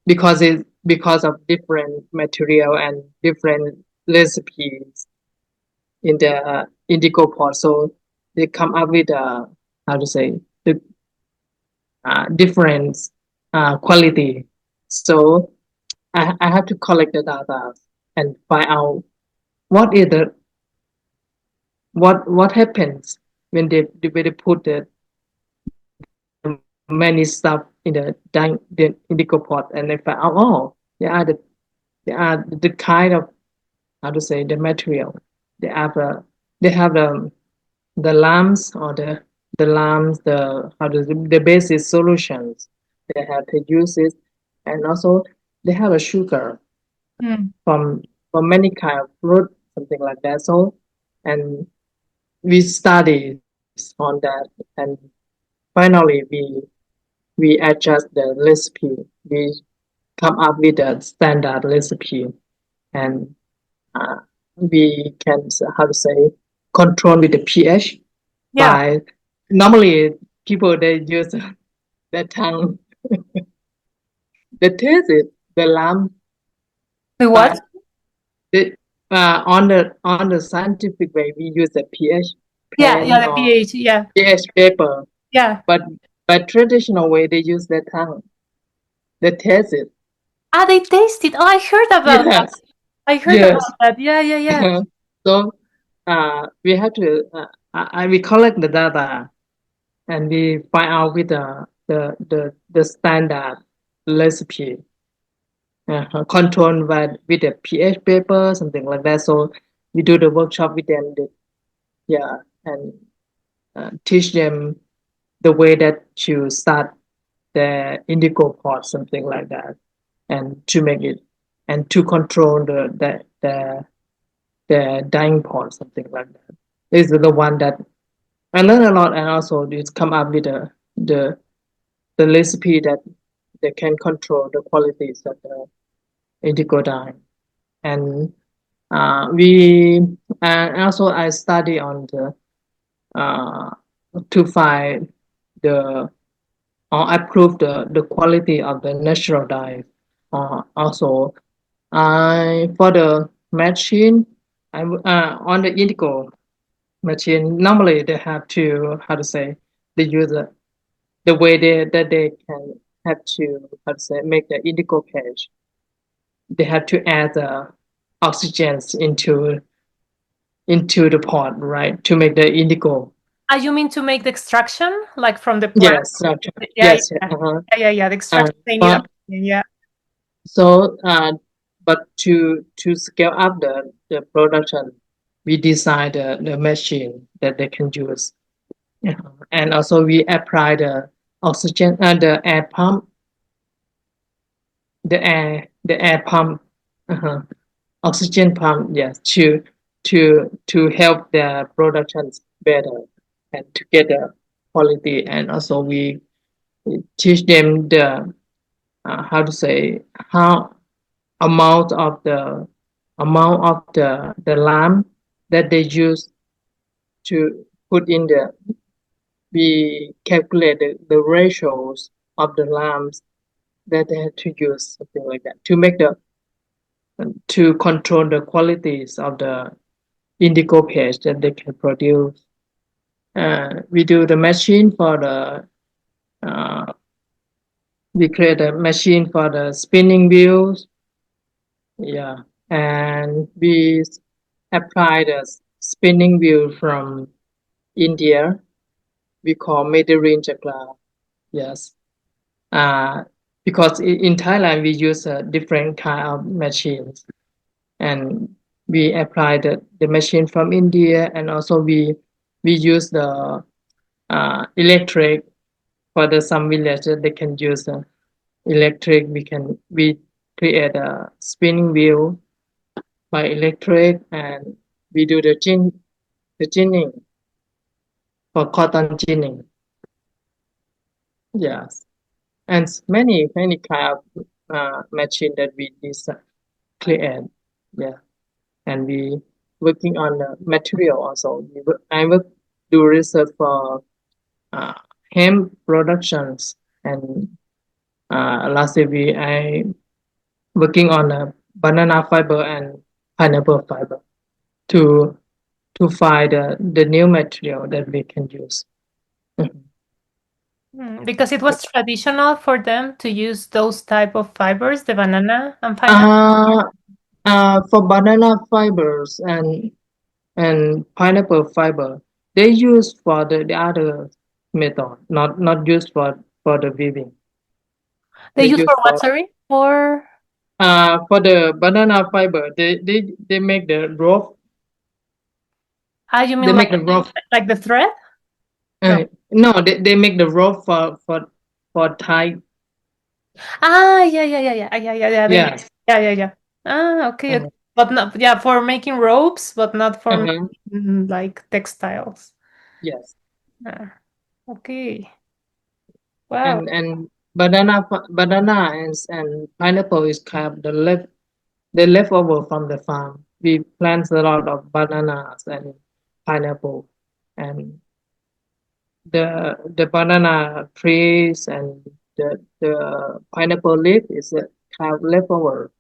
because because of different material and different recipes in the indigo pot. So they come up with how to say the different quality. So I have to collect the data and find out what is the what happens when they put the many stuff in the indigo pot, and they find out, oh, they are the kind of how to say the material. They have they have the lamps or the lamps, the how to the basic solutions. They have to use it, and also they have a sugar Mm. from many kind of fruit, something like that. So, and we study on that, and finally we adjust the recipe. We come up with a standard recipe, and uh, we can how to say control with the pH Yeah. by normally people they use their tongue, they taste it, the lamb, The what? but the on the scientific way we use the pH Yeah, pen yeah, the or pH. Yeah, pH paper, yeah. but by traditional way they use their tongue, they taste it. Ah, they taste it. Oh, I heard about that. Yes, I heard yes. about that. Yeah, yeah, yeah. So we have to we collect the data and we find out with the standard recipe controlled with the pH paper, something like that. So we do the workshop with them, yeah, and teach them the way that to start the indigo pot, something like that, and to make it and to control the dyeing pot, something like that. This is the one that I learned a lot, and also it's come up with the the recipe that they can control the qualities of the indigo dye. And we and also I study on the uh, to find the or approve the quality of the natural dye. Also, I for the machine, I on the indigo machine. Normally, they have to how to say they use the way that they can have to how to say make the indigo cage. They have to add the oxygens into the pot, right, to make the indigo. Ah, you mean to make the extraction, like from the plant? Yes, Yeah, yes, yeah, yeah, yeah, yeah. The extraction they need. but Oxygen, yeah. so but to scale up the production, we design the machine that they can use. Yeah. And also we apply the oxygen the air pump, the air pump, uh oxygen pump, yes, to help the productions better and to get the quality. And also we teach them the how to say how amount of the lamp that they use to put in the we calculate the ratios of the lamps that they have to use, something like that, to make the to control the qualities of the indigo paste that they can produce. We do the machine for the we create a machine for the spinning wheels, yeah, and we apply the spinning wheel from India. We call Mandarin Chakra, yes. Uh, because in Thailand we use a different kind of machines, and we apply the machine from India, and also we use the electric for the some villages they can use the electric. We create a spinning wheel by electric, and we do the ginning for cotton ginning. Yes, and many kind of machine that we design create. Yeah, and we working on the material also. I work do research for uh, hemp productions, and last year working on a banana fiber and pineapple fiber to to find the new material that we can use. Mhm. Because it was traditional for them to use those type of fibers, the banana and pineapple. Uh, for banana fibers and pineapple fiber, they use for the other method, not used for the weaving. They They use use for what, sorry? for the banana fiber. They make the rope. You They mean make the rope. like the thread? No. No, they make the rope for tie. Yeah, yeah, yeah, yeah, yeah, yeah, yeah. Yes. Yeah, yeah, yeah. Okay, okay. Uh-huh. But not, yeah, for making ropes, but not for Uh-huh. making like textiles. Yes. Ah, okay. Wow. And banana and pineapple is kind of the leftover from the farm. We plant a lot of bananas and pineapple, and the banana trees and the pineapple leaf is a kind of leftover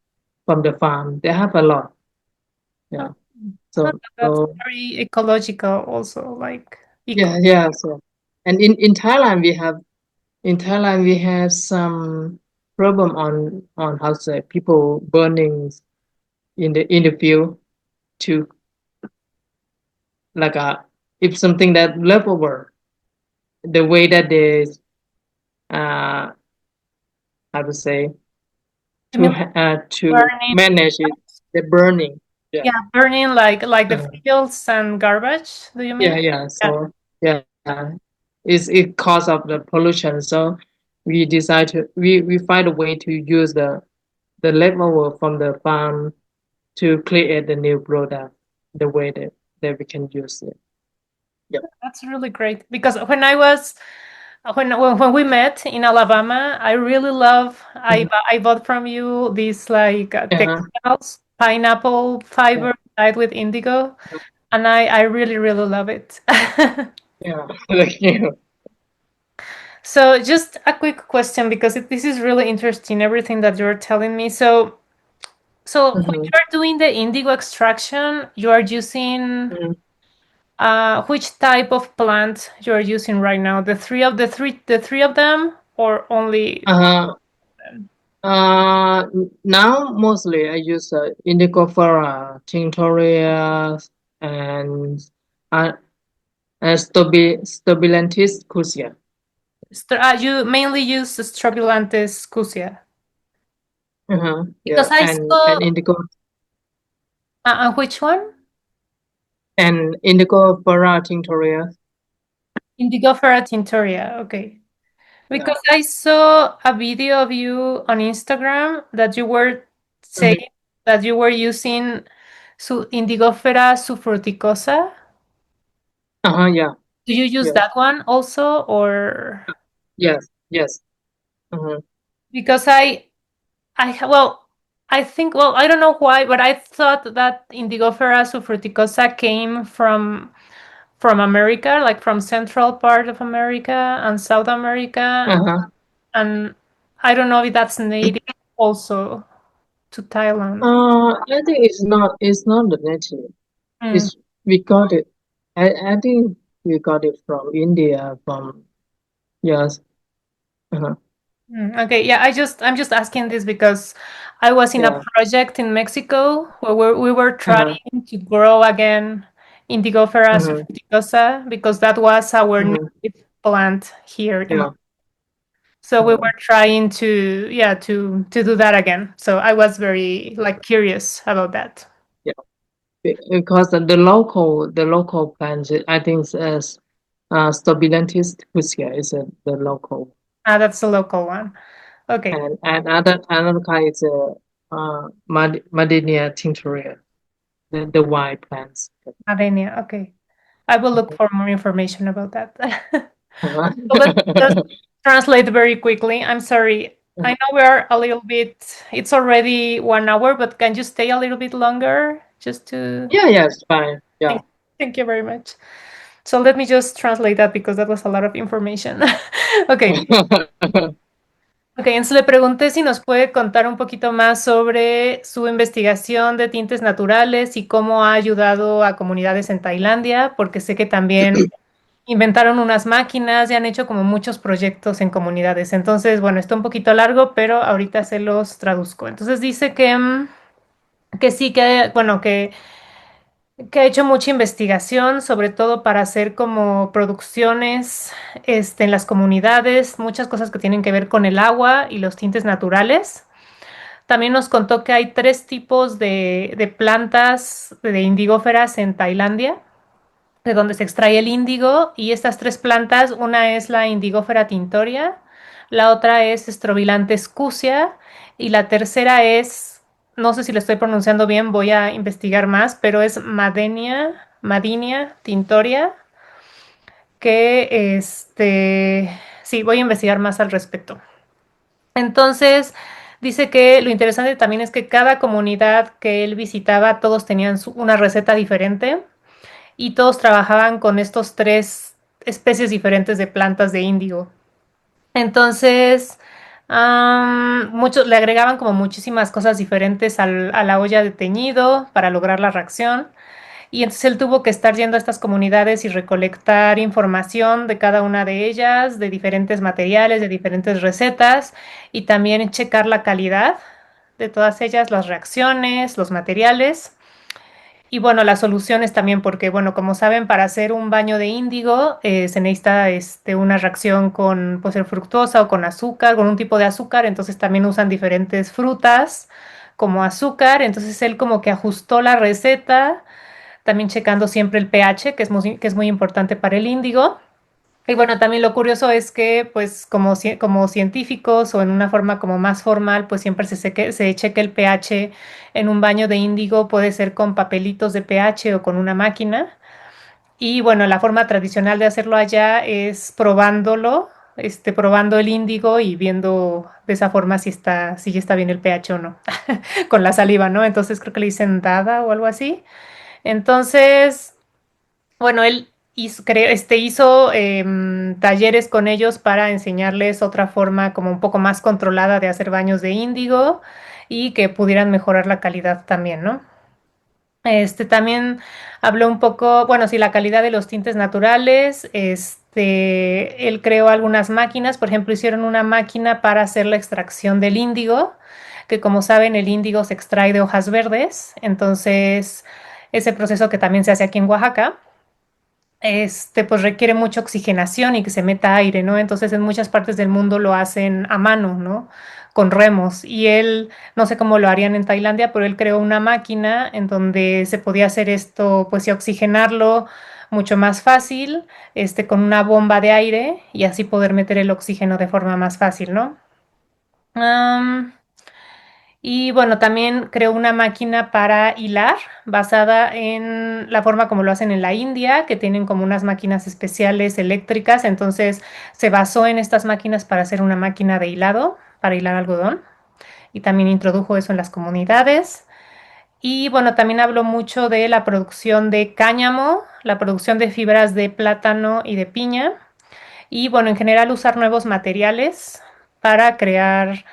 from the farm. They have a lot. Oh, Yeah. that's So very ecological also, like eco. yeah. So and in Thailand we have some problem on how to say people burning in the field to like if something that leftover the way that they uh how to say You mean to burning? manage it the burning. Yeah. Yeah, burning like the uh, fields and garbage, do you mean? yeah. Yeah. So yeah, it's it cause of the pollution. So we decide to we find a way to use the leftover from the farm to create the new product the way that we can use it. Yep. That's really great because when we met in Alabama, I really love Mhm. I bought from you these like Uh-huh. textiles, pineapple Yeah. fiber dyed with indigo, and I really really love it. Yeah. Thank you. So just a quick question because this is really interesting everything that you're telling me. So when Mhm. you're doing the indigo extraction, you are using Mhm. which type of plant you're using right now? The three of them, or only? Uh-huh. Now mostly I use indigo tinctoria, and uh, Stobilentis cusia. You mainly use Strobilantes cusia Uh-huh. because Yeah, I saw. and indigo Which one? and tinctoria. Indigofera tintoria. Okay. Yeah. Because I saw a video of you on Instagram that you were saying Mhm. that you were using Indigofera sufruticosa. Uh-huh. Yeah. Do you use Yeah. that one also, or Yes. Yes. Uh-huh. because well, I think, well, I don't know why, but I thought that Indigofera sufruticosa came from America, like from central part of America and South America, Uh-huh. and I don't know if that's native also to Thailand. I think it's not the native. Mm, It's we got it. I think we got it from India from yes. Uh-huh. okay, yeah, I'm just asking this because I was in a Yeah. project in Mexico where we were Uh-huh. trying to grow again Indigofera Uh-huh. sufruticosa because that was our Uh-huh. native plant here in. Yeah. So we Uh-huh. were trying to, yeah, to do that again. So I was very like curious about that. Yeah. Because the local plant I think is Stobilentis fuchsia is the local, That's the local one. Okay, and another kind is Madinia tinctoria, the white plants. Avenia. Okay, I will look for more information about that. Uh-huh. So let's just translate very quickly. I'm sorry. I know we're a little bit, it's already 1 hour, but can you stay a little bit longer just to, Yeah, yeah, it's fine. Yeah. thank, thank you very much. So let me just translate that because that was a lot of information. Okay. Ok, entonces le pregunté si nos puede contar un poquito más sobre su investigación de tintes naturales y cómo ha ayudado a comunidades en Tailandia, porque sé que también inventaron unas máquinas y han hecho como muchos proyectos en comunidades. Entonces, bueno, está un poquito largo, pero ahorita se los traduzco. Entonces dice que, que sí, que, bueno, que ha hecho mucha investigación, sobre todo para hacer como producciones en las comunidades, muchas cosas que tienen que ver con el agua y los tintes naturales. También nos contó que hay tres tipos de plantas de indígoferas en Tailandia, de donde se extrae el índigo, y estas tres plantas, una es la indigófera tintoria, la otra es Strobilanthes scusia y la tercera es, no sé si lo estoy pronunciando bien, voy a investigar más, pero es Madinia tintoria, que sí, voy a investigar más al respecto. Entonces, dice que lo interesante también es que cada comunidad que él visitaba, todos tenían una receta diferente y todos trabajaban con estos tres especies diferentes de plantas de índigo. Entonces, muchos le agregaban como muchísimas cosas diferentes a la olla de teñido para lograr la reacción. Y entonces él tuvo que estar yendo a estas comunidades y recolectar información de cada una de ellas, de diferentes materiales, de diferentes recetas, y también checar la calidad de todas ellas, las reacciones, los materiales. Y bueno, las soluciones también, porque bueno, como saben, para hacer un baño de índigo se necesita una reacción con, puede ser fructosa o con azúcar, con un tipo de azúcar, entonces también usan diferentes frutas como azúcar, entonces él como que ajustó la receta, también checando siempre el pH, que es muy importante para el índigo. Y bueno, también lo curioso es que, pues, como científicos o en una forma como más formal, pues siempre se cheque el pH en un baño de índigo, puede ser con papelitos de pH o con una máquina. Y bueno, la forma tradicional de hacerlo allá es probándolo, probando el índigo y viendo de esa forma si ya está bien el pH o no, con la saliva, ¿no? Entonces creo que le dicen dada o algo así. Entonces, bueno, él hizo talleres con ellos para enseñarles otra forma como un poco más controlada de hacer baños de índigo y que pudieran mejorar la calidad también, ¿no? También habló un poco, bueno, sí, la calidad de los tintes naturales. Él creó algunas máquinas, por ejemplo, hicieron una máquina para hacer la extracción del índigo, que como saben, el índigo se extrae de hojas verdes, entonces ese proceso que también se hace aquí en Oaxaca pues requiere mucha oxigenación y que se meta aire, ¿no? Entonces en muchas partes del mundo lo hacen a mano, ¿no? Con remos. Y él, no sé cómo lo harían en Tailandia, pero él creó una máquina en donde se podía hacer esto, pues y oxigenarlo mucho más fácil, con una bomba de aire y así poder meter el oxígeno de forma más fácil, ¿no? Am, y bueno, también creó una máquina para hilar basada en la forma como lo hacen en la India, que tienen como unas máquinas especiales eléctricas. Entonces se basó en estas máquinas para hacer una máquina de hilado, para hilar algodón. Y también introdujo eso en las comunidades. Y bueno, también habló mucho de la producción de cáñamo, la producción de fibras de plátano y de piña. Y bueno, en general usar nuevos materiales para crear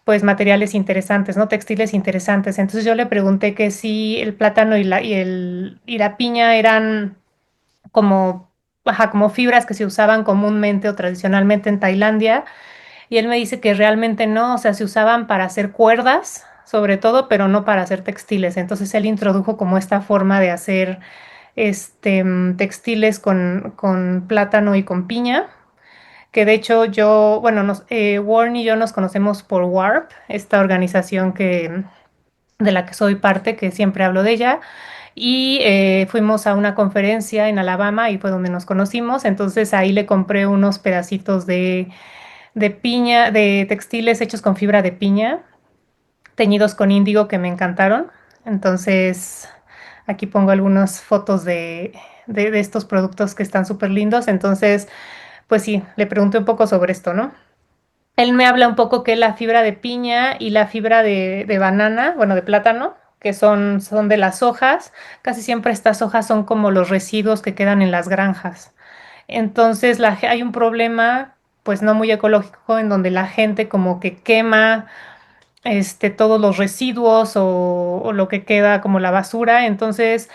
pues materiales interesantes, ¿no? Textiles interesantes. Entonces yo le pregunté que si el plátano y la piña eran como, ajá, como fibras que se usaban comúnmente o tradicionalmente en Tailandia. Y él me dice que realmente no, o sea, se usaban para hacer cuerdas, sobre todo, pero no para hacer textiles. Entonces él introdujo como esta forma de hacer textiles con plátano y con piña que de hecho yo, bueno, Warren y yo nos conocemos por WARP, esta organización de la que soy parte, que siempre hablo de ella, y fuimos a una conferencia en Alabama y fue donde nos conocimos, entonces ahí le compré unos pedacitos de piña, de textiles hechos con fibra de piña, teñidos con índigo que me encantaron, entonces aquí pongo algunas fotos de estos productos que están súper lindos, entonces pues sí, le pregunté un poco sobre esto, ¿no? Él me habla un poco que la fibra de piña y la fibra de banana, bueno, de plátano, que son de las hojas. Casi siempre estas hojas son como los residuos que quedan en las granjas. Entonces hay un problema. pues no muy ecológico, en donde la gente como que quema todos los residuos o lo que queda como la basura, entonces,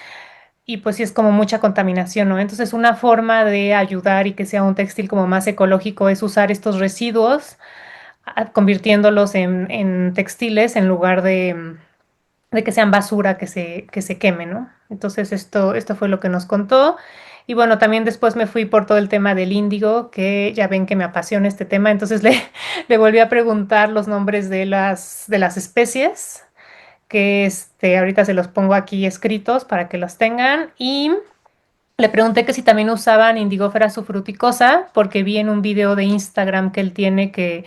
y pues sí es como mucha contaminación, ¿no? Entonces una forma de ayudar y que sea un textil como más ecológico es usar estos residuos, convirtiéndolos en textiles en lugar de que sean basura que se queme, ¿no? Entonces esto fue lo que nos contó. Y bueno, también después me fui por todo el tema del índigo, que ya ven que me apasiona este tema, entonces le volví a preguntar los nombres de las especies, que ahorita se los pongo aquí escritos para que los tengan. Y le pregunté que si también usaban Indigofera sufruticosa, porque vi en un video de Instagram que él tiene que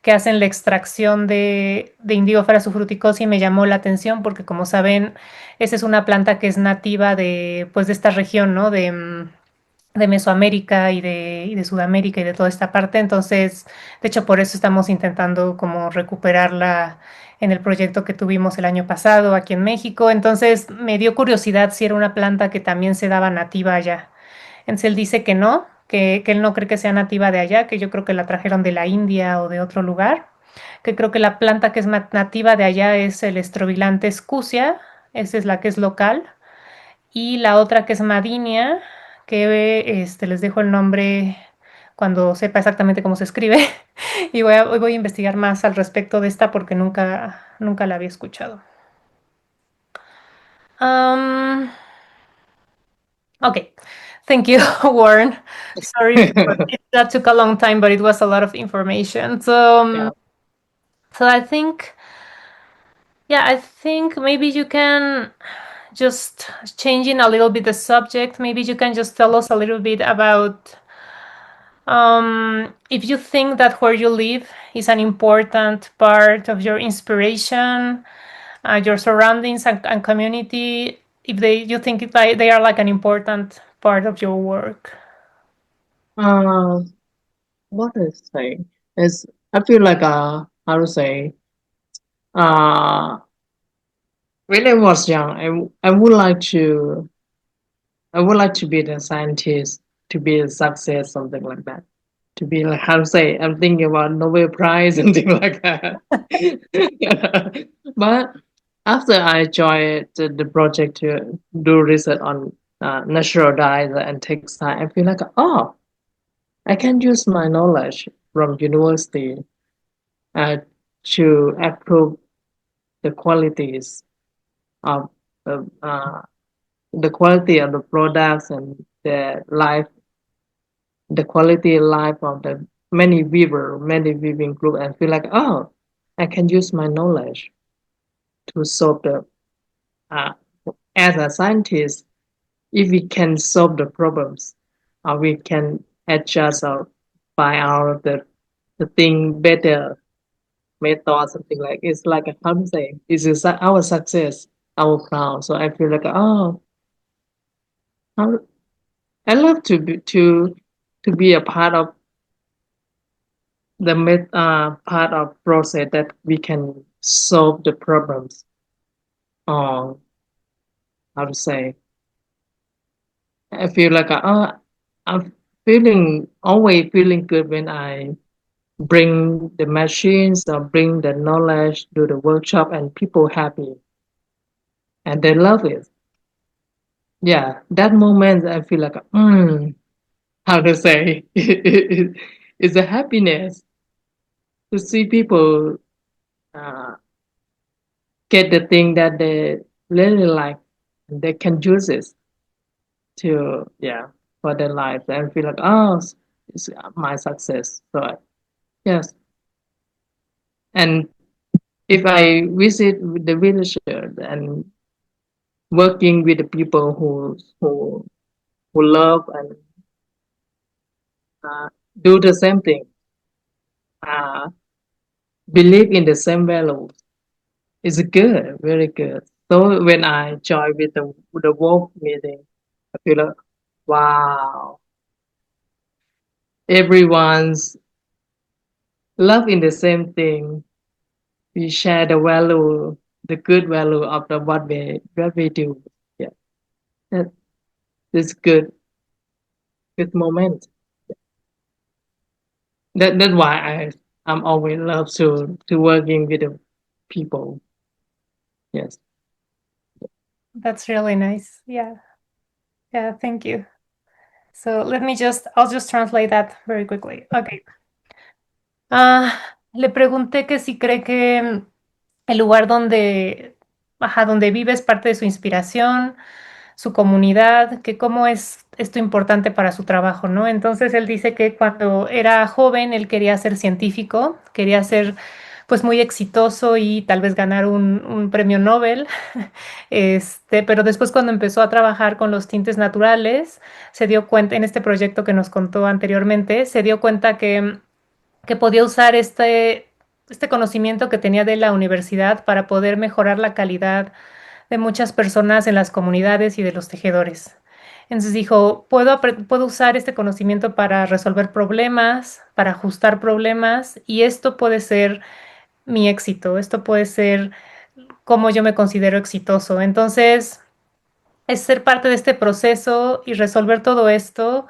hacen la extracción de Indigofera sufruticosa y me llamó la atención porque como saben, esa es una planta que es nativa de, pues, de esta región, ¿no? De Mesoamérica y de Sudamérica y de toda esta parte. Entonces, de hecho, por eso estamos intentando como recuperarla en el proyecto que tuvimos el año pasado aquí en México. Entonces, me dio curiosidad si era una planta que también se daba nativa allá. Entonces, él dice que no, que él no cree que sea nativa de allá, que yo creo que la trajeron de la India o de otro lugar, que creo que la planta que es nativa de allá es el estrobilante scusia, esa es la que es local, y la otra que es Madinia, que les dejo el nombre cuando sepa exactamente cómo se escribe. Y hoy voy a investigar más al respecto de esta porque nunca la había escuchado. Um, okay, thank you, Warren. Sorry that took a long time, but it was a lot of information. Yeah. So I think, yeah, I think maybe you can just changing a little bit the subject. Maybe you can just tell us a little bit about if you think that where you live is an important part of your inspiration, your surroundings and community, if you think they are like an important part of your work. Uh, what I say is I feel like how to say uh when I was young I would like to be the scientist, to be a success, something like that. To be like how to say I'm thinking about Nobel Prize and things like that. But after I joined the project to do research on natural dyes and textile, I feel like I can use my knowledge from university uh, to improve the qualities of the, uh, the quality of the products and the quality of life of the many weaving group, and feel like I can use my knowledge to solve the uh, as a scientist. If we can solve the problems, we can adjust or find out the thing better method, something like it's like a how to say it's our success, our crown. So I feel like how, I love to be a part of the part of process that we can solve the problems. Or how to say I feel like I'm feeling always feeling good when I bring the machines or bring the knowledge to the workshop and people happy and they love it. Yeah, that moment I feel like how to say it's a happiness to see people uh, get the thing that they really like and they can use it to for their life and feel like it's my success. So yes, and if I visit the villager and working with the people who love and uh, do the same thing, uh, believe in the same values, it's good, very good. So when I join with the work meeting, I feel like wow, everyone's love in the same thing. We share the value, the good value of the what we do. Yeah, that is good moment. That's why I'm always love to working with the people. Yes. That's really nice. Yeah. Yeah, thank you. So I'll just translate that very quickly. Okay. Ah, le pregunté que si cree que el lugar donde vive es parte de su inspiración, su comunidad, que cómo es esto importante para su trabajo, ¿no? Entonces él dice que cuando era joven él quería ser científico, quería ser pues muy exitoso y tal vez ganar un premio Nobel, pero después cuando empezó a trabajar con los tintes naturales, se dio cuenta, en este proyecto que nos contó anteriormente, se dio cuenta que podía usar este conocimiento que tenía de la universidad para poder mejorar la calidad de muchas personas en las comunidades y de los tejedores. Entonces dijo, puedo usar este conocimiento para resolver problemas, para ajustar problemas, y esto puede ser mi éxito, esto puede ser cómo yo me considero exitoso. Entonces, es ser parte de este proceso y resolver todo esto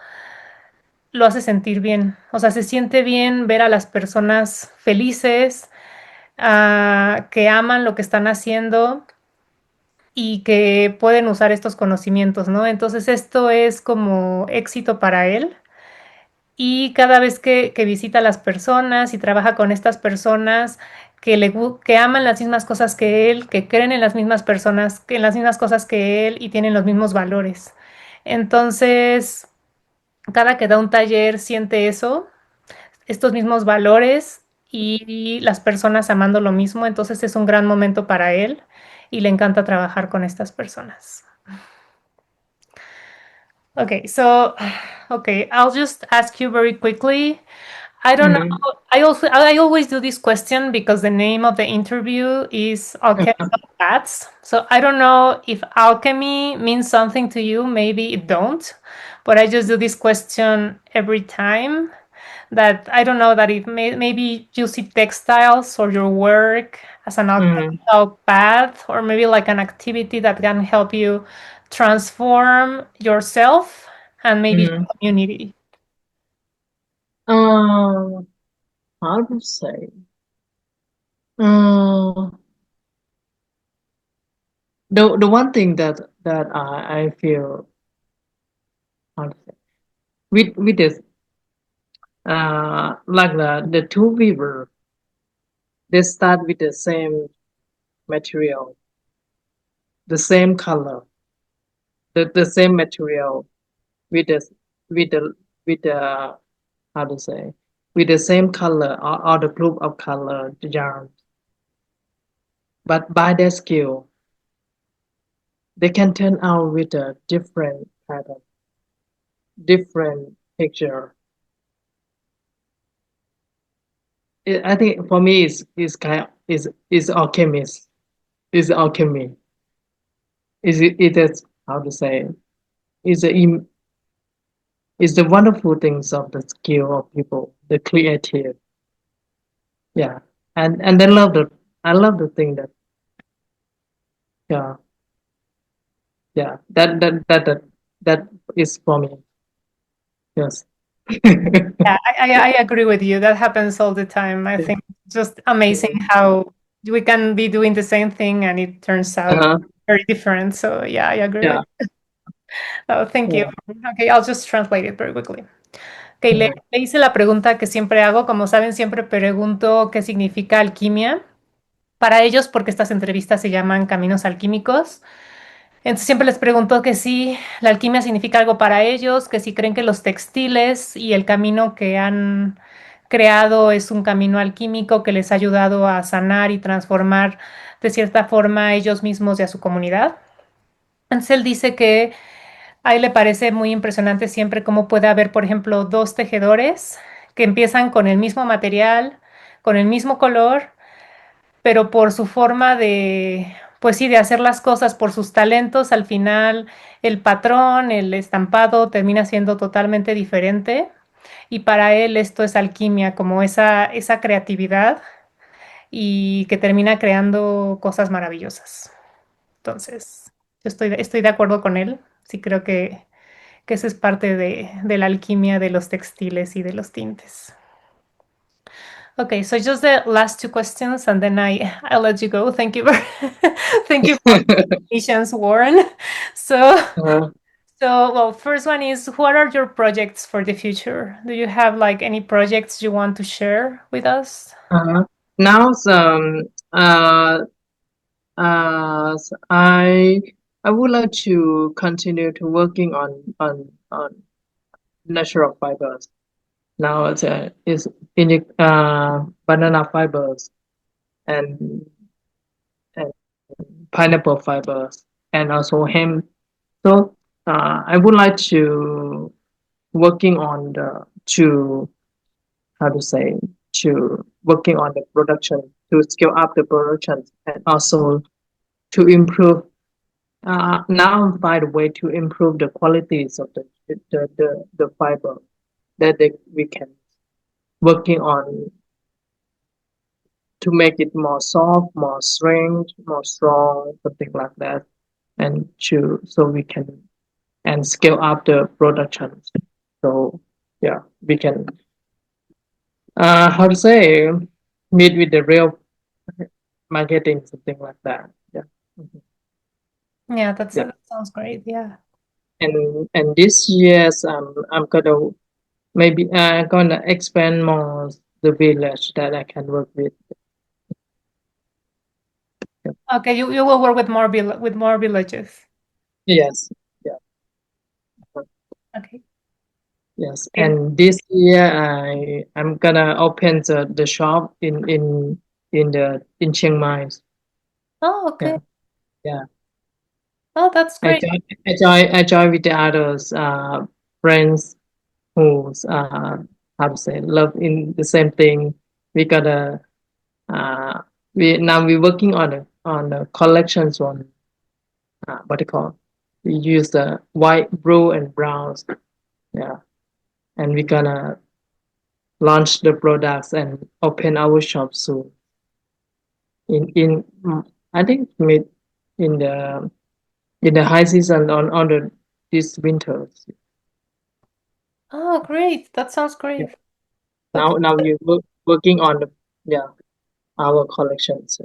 lo hace sentir bien. O sea, se siente bien ver a las personas felices, que aman lo que están haciendo y que pueden usar estos conocimientos, ¿no? Entonces esto es como éxito para él. Y cada vez que visita a las personas y trabaja con estas personas que aman las mismas cosas que él, que creen en las mismas personas, en las mismas cosas que él y tienen los mismos valores. Entonces, cada que da un taller siente eso, estos mismos valores y las personas amando lo mismo. Entonces es un gran momento para él y le encanta trabajar con estas personas. Okay, so okay, I'll just ask you very quickly. I don't know. Mm-hmm. I always do this question because the name of the interview is Alchemical Paths. So I don't know if alchemy means something to you. Maybe it don't, but I just do this question every time. That I don't know that maybe you see textiles or your work as an Mm-hmm. alchemical path, or maybe like an activity that can help you transform yourself and maybe Mm-hmm. your community. Uh, how to say? Uh, the one thing that I feel how to say with this like the two weaver, they start with the same material, the same color, the same material with the with the with the how to say with the same color or the group of color the yarn, but by their skill they can turn out with a different pattern, different picture. I think for me is kind of, is alchemist, is alchemy. Is it is how to say is the is the wonderful things of the skill of people, the creative. Yeah, and I love the thing that yeah yeah that is for me. Yes. Yeah, I agree with you. That happens all the time. I think it's just amazing how we can be doing the same thing and it turns out Uh-huh. very different. So yeah, I agree with Yeah. you. Oh, thank you. Yeah. Okay, I'll just translate it very quickly. Okay, Mhm. le hice la pregunta que siempre hago. Como saben, siempre pregunto qué significa alquimia para ellos, porque estas entrevistas se llaman Caminos Alquímicos. Entonces siempre les pregunto que si la alquimia significa algo para ellos, que si creen que los textiles y el camino que han creado es un camino alquímico que les ha ayudado a sanar y transformar de cierta forma a ellos mismos y a su comunidad. Entonces él dice que a él le parece muy impresionante siempre cómo puede haber, por ejemplo, dos tejedores que empiezan con el mismo material, con el mismo color, pero por su forma pues sí, de hacer las cosas, por sus talentos, al final el patrón, el estampado termina siendo totalmente diferente. Y para él esto es alquimia, como esa creatividad y que termina creando cosas maravillosas. Entonces, estoy de acuerdo con él. Sí creo que eso es parte de la alquimia de los textiles y de los tintes. Okay, so just the last two questions, and then I'll let you go. Thank you for thank you for patience, Warren. So Uh, well, first one is, what are your projects for the future? Do you have like any projects you want to share with us? uh, now, uh, I would like to continue to working on natural fibers. Now it's in the banana fibers and and pineapple fibers and also hemp. So I would like to working on the to how to say to working on the production to scale up the production and also to improve. Now I'm find a way to improve the qualities of the fiber that we can working on to make it more soft, more strength, more strong, something like that, and to so we can and scale up the production. So yeah, we can how to say meet with the real marketing, something like that. Yeah. Mhm. Yeah, Yeah. that sounds great. Yeah. And this year's I'm gonna maybe gonna expand more the village that I can work with. Yeah. Okay, you will work with with more villages. Yes. Yeah. Okay. Yes. Great. And this year I'm gonna open the shop in Chiang Mai. Oh, Yeah. okay. Yeah. Oh, that's great. I join with the others friends who's how to say love in the same thing. We gotta uh we're working on the collections on what do you call, we use the white, blue and browns. Yeah, and we're gonna launch the products and open our shop soon in I think mid in the high season on the this winter. Oh, great. That sounds Yeah. great. Okay. Now we're working on the yeah our collections.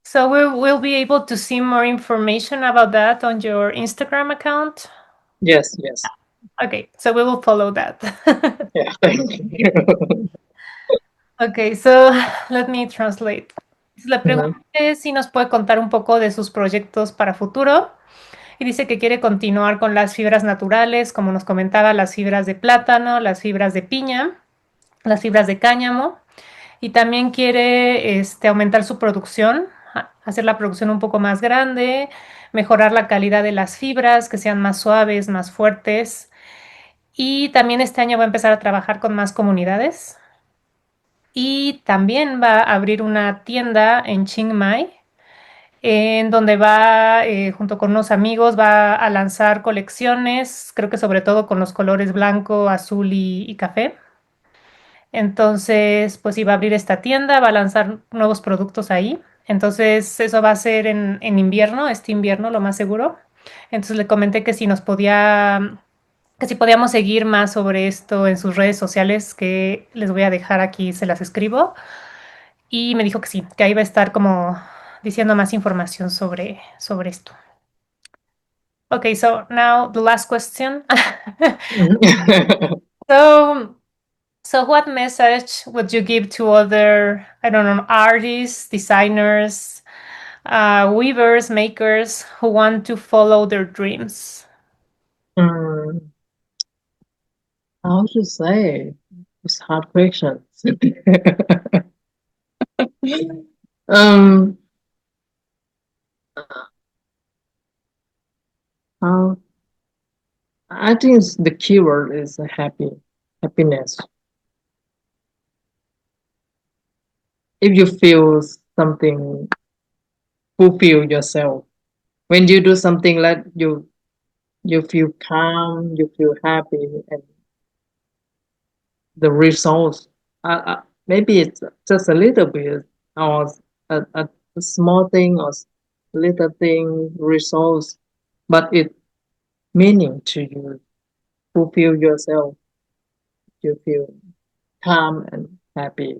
So we'll be able to see more information about that on your Instagram account. Yes, yes. Okay, so we will follow that. Yeah, thank you. Okay, so let me translate. La pregunta Mhm. es si nos puede contar un poco de sus proyectos para futuro. Y dice que quiere continuar con las fibras naturales, como nos comentaba, las fibras de plátano, las fibras de piña, las fibras de cáñamo. Y también quiere aumentar su producción, hacer la producción un poco más grande, mejorar la calidad de las fibras, que sean más suaves, más fuertes. Y también este año va a empezar a trabajar con más comunidades. Y también va a abrir una tienda en Chiang Mai, en donde va, junto con unos amigos, va a lanzar colecciones, creo que sobre todo con los colores blanco, azul y café. Entonces, pues iba a abrir esta tienda, va a lanzar nuevos productos ahí. Entonces, eso va a ser en invierno, este invierno, lo más seguro. Entonces le comenté que si nos podía, que si podíamos seguir más sobre esto en sus redes sociales, que les voy a dejar aquí, se las escribo. Y me dijo que sí, que ahí va a estar como diciendo más información sobre esto. Okay, so now the last question. So, what message would you give to other, I don't know, artists, designers, weavers, makers who want to follow their dreams? Mm, how to say? It's hard questions. um, how I think the keyword is happiness. If you feel something, fulfill yourself. When you do something like you feel calm, you feel happy, and the results. Maybe it's just a little bit or a small thing or little thing results, but it meaning to you, fulfill yourself, you feel calm and happy.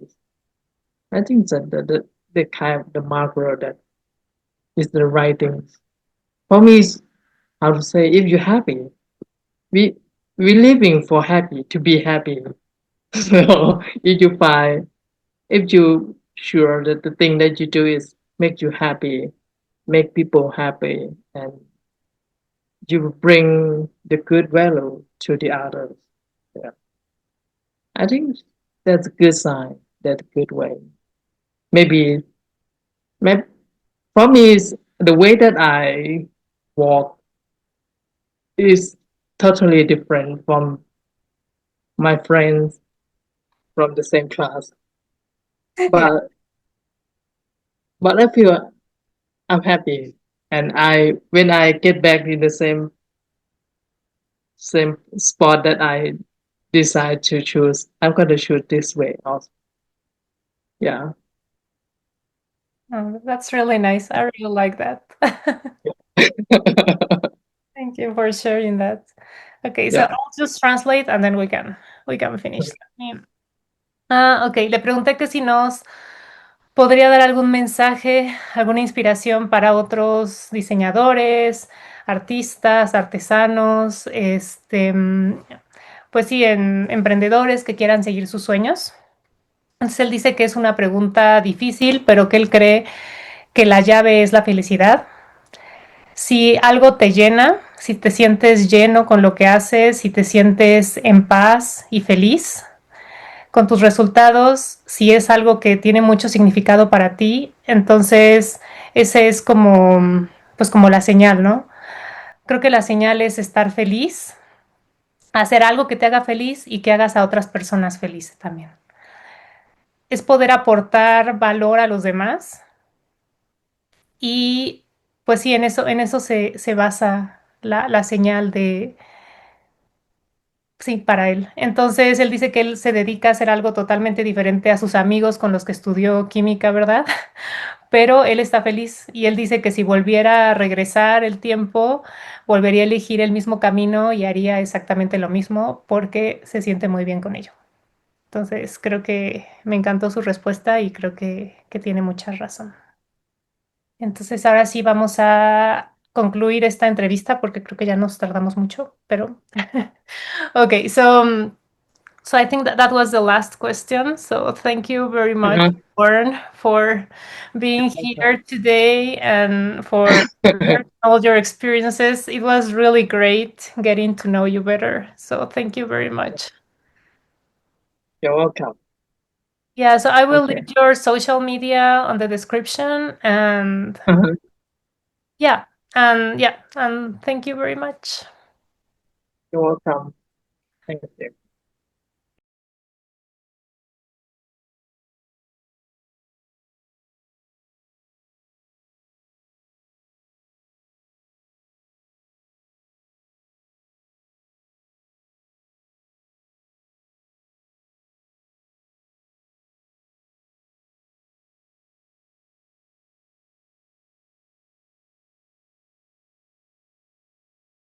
I think that the kind of the marker that is the right thing. For me, is how to say, if you're happy, we we living for happy to be happy. So if you find, if you sure that the thing that you do is make you happy, make people happy, and you bring the good value to the others. Yeah. I think that's a good sign. That's a good way. Maybe, maybe for me, is the way that I walk is totally different from my friends from the same class. Yeah. But I feel I'm happy, and I when I get back in the same spot that I decide to choose, I'm gonna choose this way also. Yeah. Oh, that's really nice. I really like that. Thank you for sharing that. Okay, so Yeah. I'll just translate and then we can finish. Ok, le pregunté que si nos podría dar algún mensaje, alguna inspiración para otros diseñadores, artistas, artesanos, pues sí, emprendedores que quieran seguir sus sueños. Entonces él dice que es una pregunta difícil, pero que él cree que la llave es la felicidad. Si algo te llena, si te sientes lleno con lo que haces, si te sientes en paz y feliz con tus resultados, si es algo que tiene mucho significado para ti, entonces ese es como, pues como la señal, ¿no? Creo que la señal es estar feliz, hacer algo que te haga feliz y que hagas a otras personas felices también. Es poder aportar valor a los demás y pues sí, en eso se basa la señal de, sí, para él. Entonces él dice que él se dedica a hacer algo totalmente diferente a sus amigos con los que estudió química, ¿verdad? Pero él está feliz y él dice que si volviera a regresar el tiempo, volvería a elegir el mismo camino y haría exactamente lo mismo porque se siente muy bien con ello. Entonces creo que me encantó su respuesta y creo que tiene mucha razón. Entonces ahora sí vamos a concluir esta entrevista porque creo que ya nos tardamos mucho, pero okay, so I think that was the last question. So thank you very much, Uh-huh. Warren, for being here today and for sharing all your experiences. It was really great getting to know you better. So thank you very much. You're welcome. Yeah, so I will Okay. leave your social media on the description and Uh-huh. yeah, and thank you very much. You're welcome. Thank you.